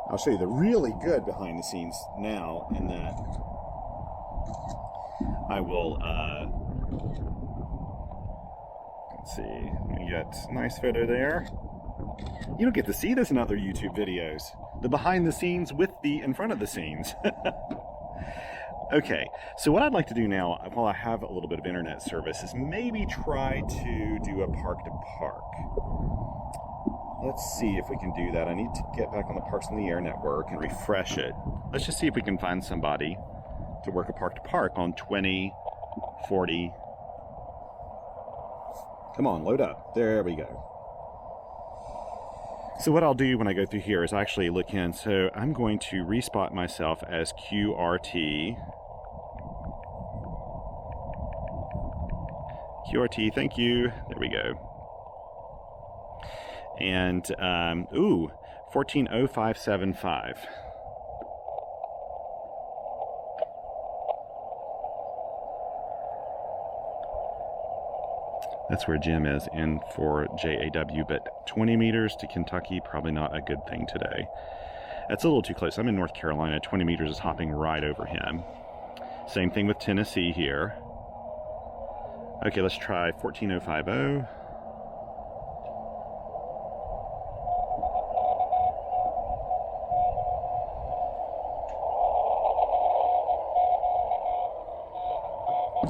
I'll show you the really good behind the scenes now, in that I will let's see, we got a nice photo there. You don't get to see this in other YouTube videos. The behind the scenes with the in front of the scenes. Okay, so what I'd like to do now, while I have a little bit of internet service, is maybe try to do a park to park. Let's see if we can do that. I need to get back on the Parks in the Air network and refresh it. Let's just see if we can find somebody to work a park to park on 20, 40. Come on, load up. There we go. So what I'll do when I go through here is actually look in. So I'm going to respot myself as QRT. QRT, thank you. There we go. And, 140575. That's where Jim is in for JAW, but 20 meters to Kentucky, probably not a good thing today. That's a little too close. I'm in North Carolina. 20 meters is hopping right over him. Same thing with Tennessee here. Okay, let's try 14050.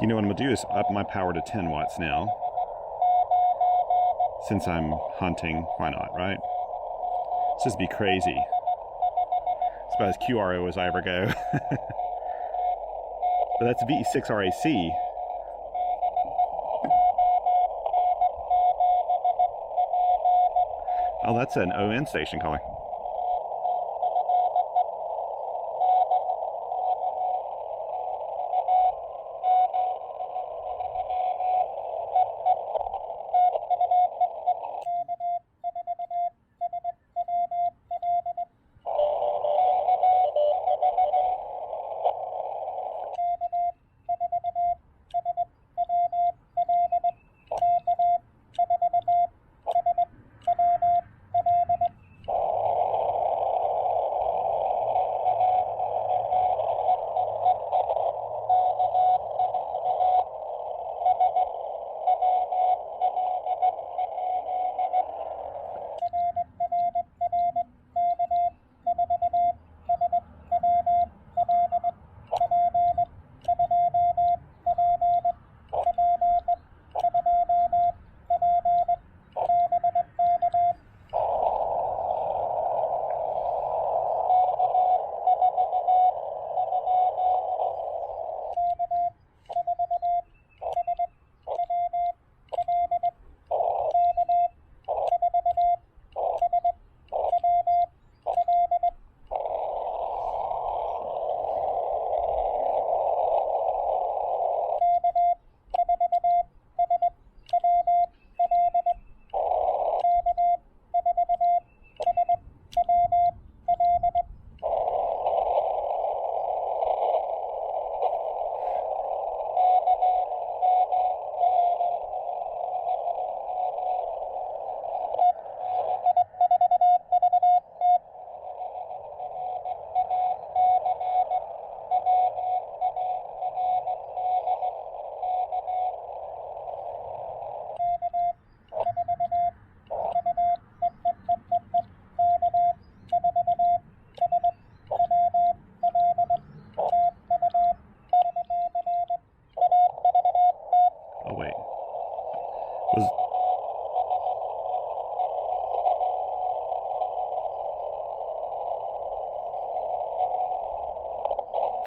You know what I'm going to do is up my power to 10 watts now. Since I'm hunting, why not, right? Let's just be crazy. It's about as QRO as I ever go. But that's VE6 RAC. Oh, that's an ON station calling.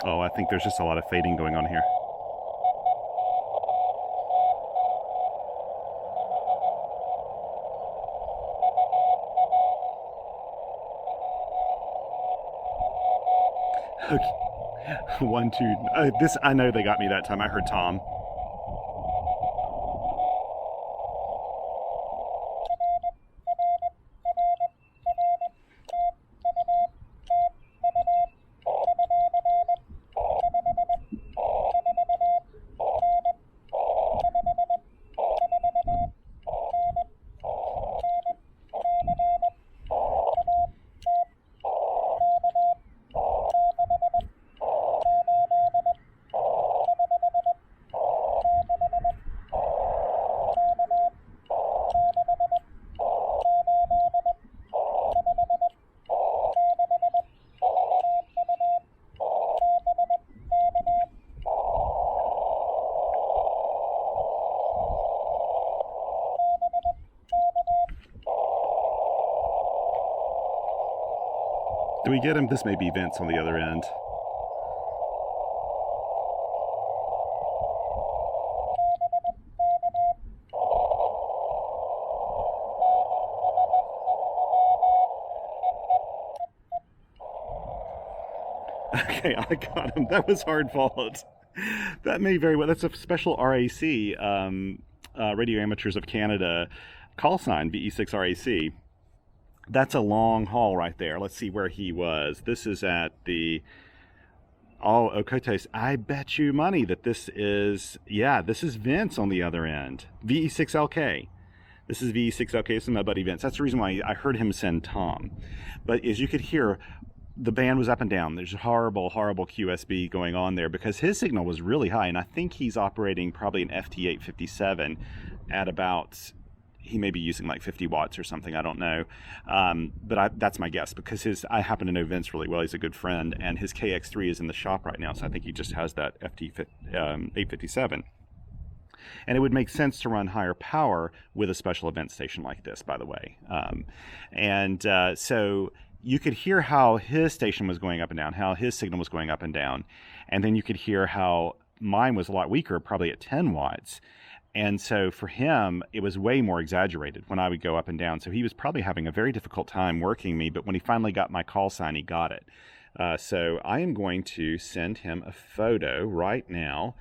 Oh, I think there's just a lot of fading going on here. Okay. 1, 2. This, I know they got me that time. I heard Tom. Do we get him? This may be Vance on the other end. Okay, I got him. That was hard fault. That may very well. That's a special RAC, Radio Amateurs of Canada call sign, VE6 RAC. That's a long haul right there. Let's see where he was. This is at the... Oh, Okotes. I bet you money that this is... Yeah, this is Vince on the other end. VE6LK. This is VE6LK. This is my buddy Vince. That's the reason why I heard him send Tom. But as you could hear, the band was up and down. There's horrible, horrible QSB going on there because his signal was really high. And I think he's operating probably an FT857 at about... He may be using like 50 watts or something. I don't know. But that's my guess because I happen to know Vince really well. He's a good friend. And his KX3 is in the shop right now. So I think he just has that FT857. And it would make sense to run higher power with a special event station like this, by the way. So you could hear how his station was going up and down, how his signal was going up and down. And then you could hear how mine was a lot weaker, probably at 10 watts. And so for him, it was way more exaggerated when I would go up and down. So he was probably having a very difficult time working me, but when he finally got my call sign, he got it. So I am going to send him a photo right now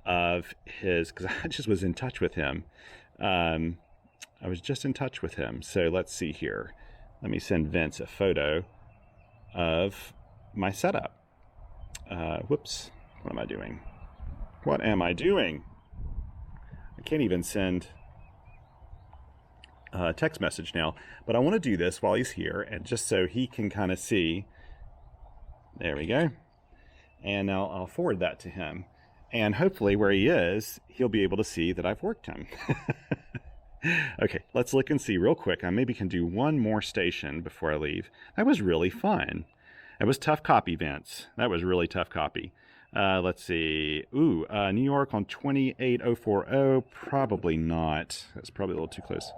of his, because I just was in touch with him. I was just in touch with him. So let's see here. Let me send Vince a photo of my setup. Whoops. What am I doing? What am I doing? I can't even send a text message now, but I want to do this while he's here, and just so he can kind of see. There we go. And now I'll forward that to him. And hopefully where he is, he'll be able to see that I've worked him. Okay, let's look and see real quick. I maybe can do one more station before I leave. That was really fun. It was tough copy, Vince. That was really tough copy. Let's see. Ooh, New York on 28040. Probably not. That's probably a little too close.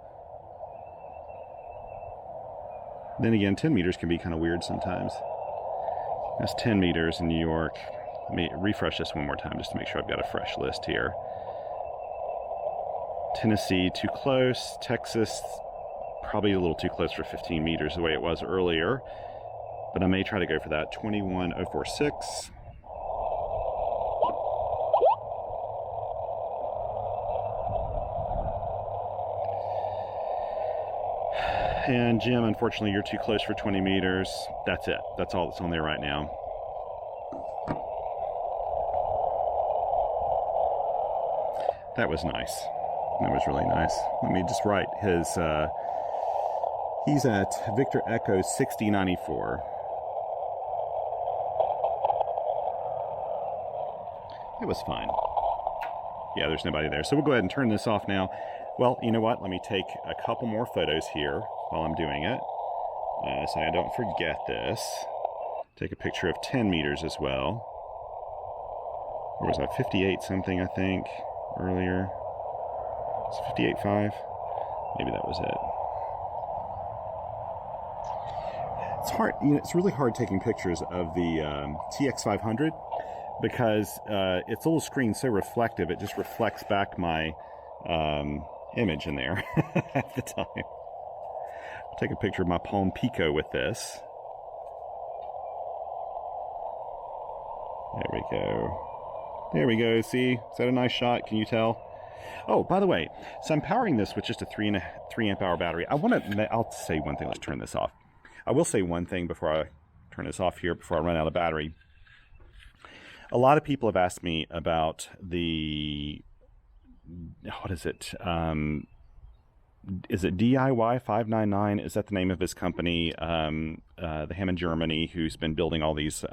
Then again, 10 meters can be kind of weird sometimes. That's 10 meters in New York. Let me refresh this one more time just to make sure I've got a fresh list here. Tennessee, too close. Texas, probably a little too close for 15 meters the way it was earlier. But I may try to go for that. 21046. And Jim, unfortunately, you're too close for 20 meters. That's it. That's all that's on there right now. That was nice. That was really nice. Let me just write his, he's at Victor Echo 6094. It was fine. Yeah, there's nobody there. So we'll go ahead and turn this off now. Well, you know what? Let me take a couple more photos here while I'm doing it. So I don't forget this. Take a picture of 10 meters as well. Or was that 58 something, I think, earlier? It's 58.5. Maybe that was it. It's hard, you know, it's really hard taking pictures of the TX-500 because its little screen's so reflective, it just reflects back my image in there at the time. I'll take a picture of my Palm Pico with this. There we go. There we go. See? Is that a nice shot? Can you tell? Oh, by the way, so I'm powering this with just a 3 amp hour battery. I'll say one thing. Let's turn this off. I will say one thing before I turn this off here, before I run out of battery. A lot of people have asked me about the, what is it? Is it DIY 599? Is that the name of his company? The Hammond Germany, who's been building all these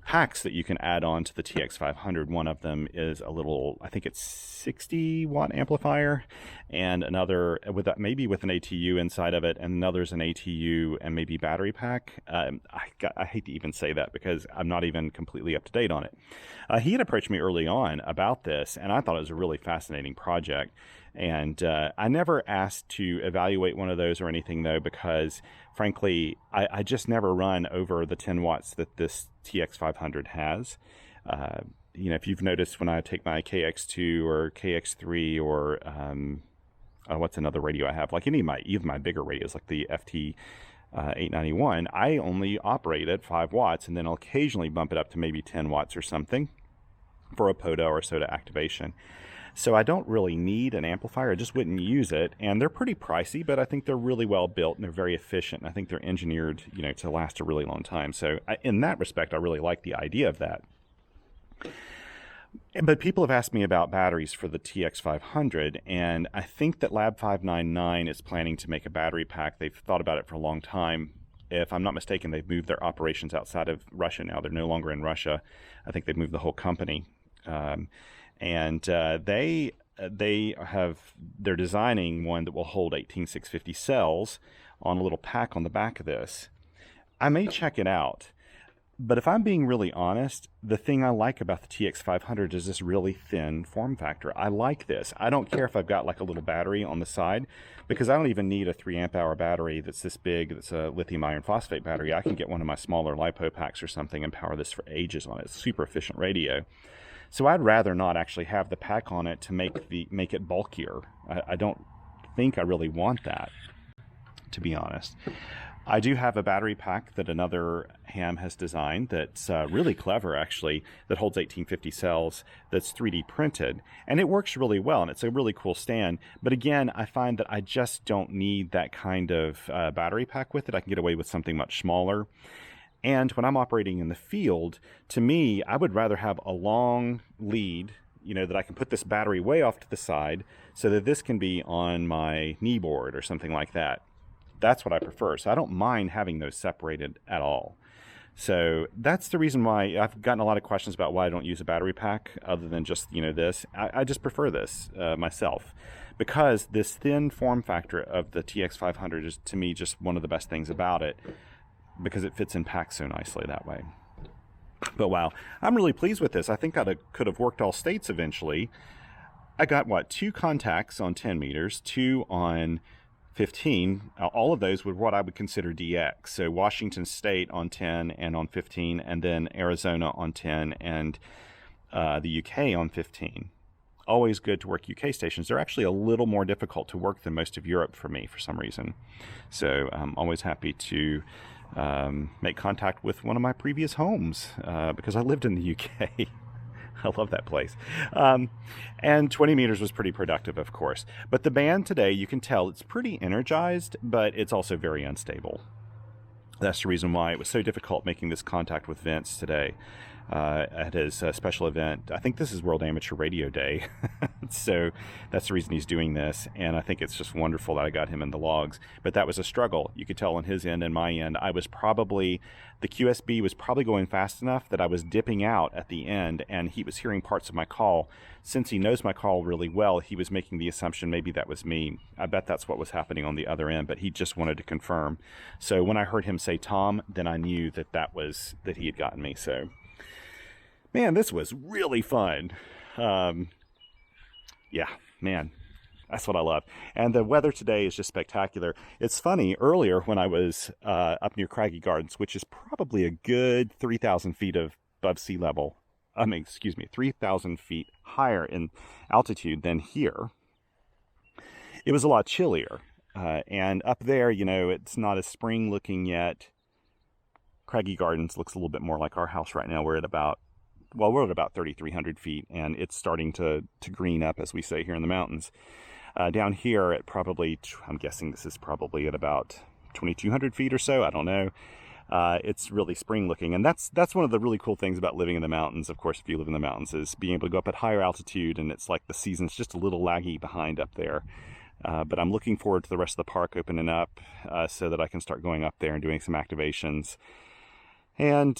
packs that you can add on to the TX-500. One of them is a little, I think it's 60 watt amplifier, and another with that, maybe with an ATU inside of it, and another's an ATU and maybe battery pack. I hate to even say that because I'm not even completely up to date on it. He had approached me early on about this, and I thought it was a really fascinating project. And I never asked to evaluate one of those or anything, though, because, frankly, I just never run over the 10 watts that this TX-500 has. You know, if you've noticed when I take my KX2 or KX3 or what's another radio I have, like even my bigger radios, like the FT 891, I only operate at 5 watts, and then I'll occasionally bump it up to maybe 10 watts or something for a PODA or SOTA activation. So I don't really need an amplifier. I just wouldn't use it. And they're pretty pricey, but I think they're really well built and they're very efficient. And I think they're engineered, you know, to last a really long time. So in that respect, I really like the idea of that. But people have asked me about batteries for the TX-500, and I think that Lab 599 is planning to make a battery pack. They've thought about it for a long time. If I'm not mistaken, they've moved their operations outside of Russia now. They're no longer in Russia. I think they've moved the whole company. And they're designing one that will hold 18650 cells on a little pack on the back of this. I may check it out, but if I'm being really honest, the thing I like about the TX-500 is this really thin form factor. I like this. I don't care if I've got like a little battery on the side, because I don't even need a 3 amp hour battery that's this big, that's a lithium iron phosphate battery. I can get one of my smaller LiPo packs or something and power this for ages on it. It's a super efficient radio. So I'd rather not actually have the pack on it to make it bulkier. I don't think I really want that, to be honest. I do have a battery pack that another ham has designed that's really clever, actually, that holds 1850 cells, that's 3D printed, and it works really well, and it's a really cool stand. But again, I find that I just don't need that kind of battery pack with it. I can get away with something much smaller. And when I'm operating in the field, to me, I would rather have a long lead, you know, that I can put this battery way off to the side so that this can be on my knee board or something like that. That's what I prefer. So I don't mind having those separated at all. So that's the reason why I've gotten a lot of questions about why I don't use a battery pack other than just, you know, this. I just prefer this myself, because this thin form factor of the TX-500 is, to me, just one of the best things about it, because it fits in packs so nicely that way. But wow, I'm really pleased with this. I think I could have worked all states eventually. I got, what, 2 contacts on 10 meters, 2 on 15. All of those were what I would consider DX. So Washington State on 10 and on 15, and then Arizona on 10, and the UK on 15. Always good to work UK stations. They're actually a little more difficult to work than most of Europe for me for some reason. So I'm always happy to make contact with one of my previous homes because I lived in the UK. I love that place. And 20 meters was pretty productive, of course. But the band today, you can tell it's pretty energized, but it's also very unstable. That's the reason why it was so difficult making this contact with Vance today at his special event. I think this is World Amateur Radio Day. So that's the reason he's doing this. And I think it's just wonderful that I got him in the logs. But that was a struggle. You could tell on his end and my end. The QSB was probably going fast enough that I was dipping out at the end, and he was hearing parts of my call. Since he knows my call really well, he was making the assumption maybe that was me. I bet that's what was happening on the other end, but he just wanted to confirm. So when I heard him say Tom, then I knew that he had gotten me. So, man, this was really fun. Yeah, man. That's what I love. And the weather today is just spectacular. It's funny, earlier when I was up near Craggy Gardens, which is probably a good 3,000 feet above sea level. 3,000 feet higher in altitude than here. It was a lot chillier. And up there, you know, it's not as spring looking yet. Craggy Gardens looks a little bit more like our house right now. We're at about 3,300 feet, and it's starting to green up, as we say here in the mountains. Down here at probably, I'm guessing this is probably at about 2,200 feet or so. I don't know. It's really spring looking. And that's one of the really cool things about living in the mountains. Of course, if you live in the mountains, is being able to go up at higher altitude, and it's like the season's just a little laggy behind up there. But I'm looking forward to the rest of the park opening up so that I can start going up there and doing some activations. And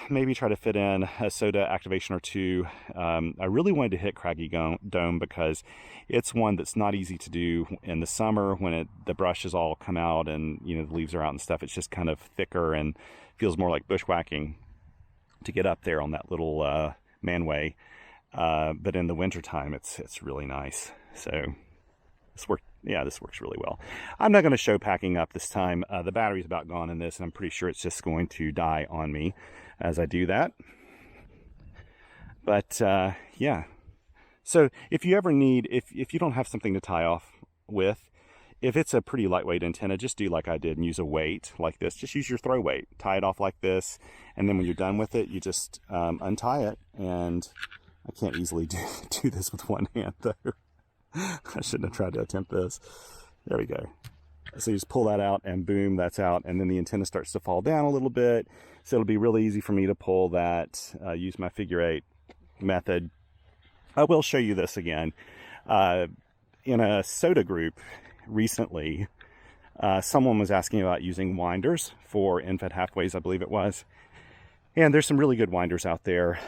maybe try to fit in a soda activation or 2. I really wanted to hit Craggy Dome because it's one that's not easy to do in the summer when the brushes all come out and, you know, the leaves are out and stuff. It's just kind of thicker and feels more like bushwhacking to get up there on that little manway. But in the wintertime, it's really nice. So this works really well. I'm not going to show packing up this time. The battery's about gone in this, and I'm pretty sure it's just going to die on me as I do that. But yeah. So if you ever need, if you don't have something to tie off with, if it's a pretty lightweight antenna, just do like I did and use a weight like this. Just use your throw weight. Tie it off like this, and then when you're done with it, you just untie it. And I can't easily do this with one hand, though. I shouldn't have tried to attempt this. There we go. So you just pull that out, and boom, that's out. And then the antenna starts to fall down a little bit. So it'll be really easy for me to pull that, use my figure 8 method. I will show you this again. In a soda group recently, someone was asking about using winders for end-fed halfways, I believe it was. And there's some really good winders out there.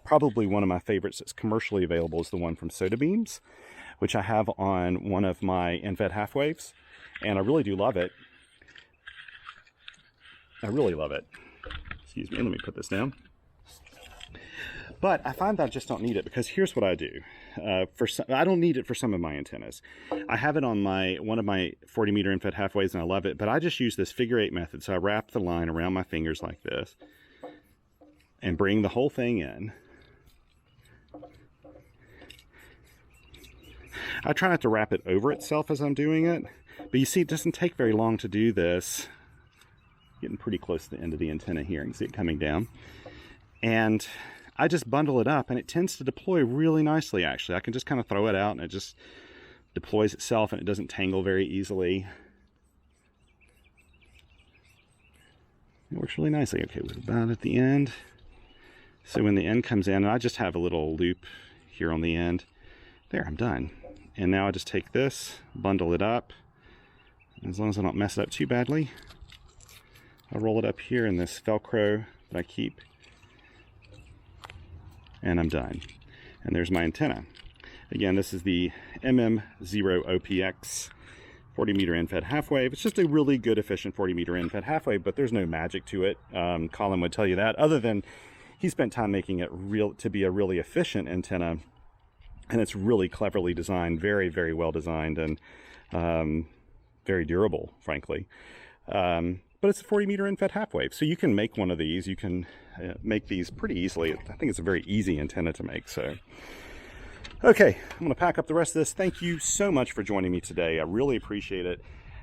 Probably one of my favorites that's commercially available is the one from Soda Beams, which I have on one of my end-fed half waves, and I really do love it. I really love it. Excuse me, let me put this down. But I find that I just don't need it, because here's what I do. I don't need it for some of my antennas. I have it on one of my 40 meter end-fed half waves, and I love it, but I just use this figure 8 method. So I wrap the line around my fingers like this and bring the whole thing in. I try not to wrap it over itself as I'm doing it, but you see it doesn't take very long to do this. Getting pretty close to the end of the antenna here. You can see it coming down. And I just bundle it up, and it tends to deploy really nicely, actually. I can just kind of throw it out, and it just deploys itself, and it doesn't tangle very easily. It works really nicely. Okay, we're about at the end. So when the end comes in, and I just have a little loop here on the end. There, I'm done. And now I just take this, bundle it up. As long as I don't mess it up too badly, I'll roll it up here in this Velcro that I keep. And I'm done. And there's my antenna. Again, this is the MM0OPX 40 meter end-fed half-wave. It's just a really good, efficient 40 meter end-fed half-wave, but there's no magic to it. Colin would tell you that, other than he spent time making it to be a really efficient antenna, and it's really cleverly designed, very, very well designed, and very durable, frankly. But it's a 40 meter end-fed half-wave, so you can make one of these. You can make these pretty easily. I think it's a very easy antenna to make. So, okay, I'm going to pack up the rest of this. Thank you so much for joining me today. I really appreciate it.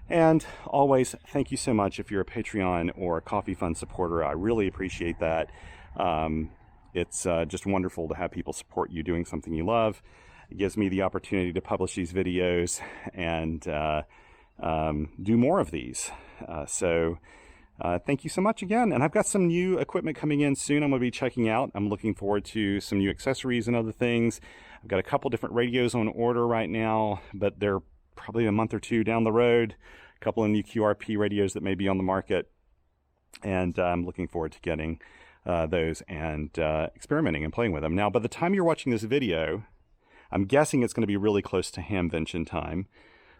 And always, thank you so much if you're a Patreon or a Coffee Fund supporter. I really appreciate that. It's just wonderful to have people support you doing something you love. It gives me the opportunity to publish these videos and do more of these. Thank you so much again. And I've got some new equipment coming in soon I'm going to be checking out. I'm looking forward to some new accessories and other things. I've got a couple different radios on order right now, but they're probably a month or two down the road. A couple of new QRP radios that may be on the market. And I'm looking forward to getting those and experimenting and playing with them. Now, by the time you're watching this video, I'm guessing it's going to be really close to Hamvention time.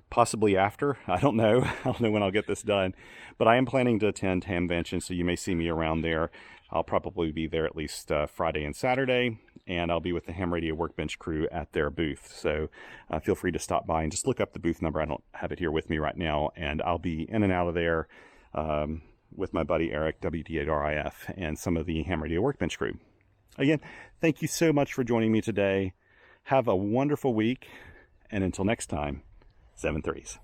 Possibly after. I don't know. I don't know when I'll get this done. But I am planning to attend Hamvention, so you may see me around there. I'll probably be there at least Friday and Saturday, and I'll be with the Ham Radio Workbench crew at their booth. So feel free to stop by and just look up the booth number. I don't have it here with me right now, and I'll be in and out of there with my buddy Eric, WD8RIF, and some of the Ham Radio Workbench crew. Again, thank you so much for joining me today. Have a wonderful week, and until next time, 7 threes.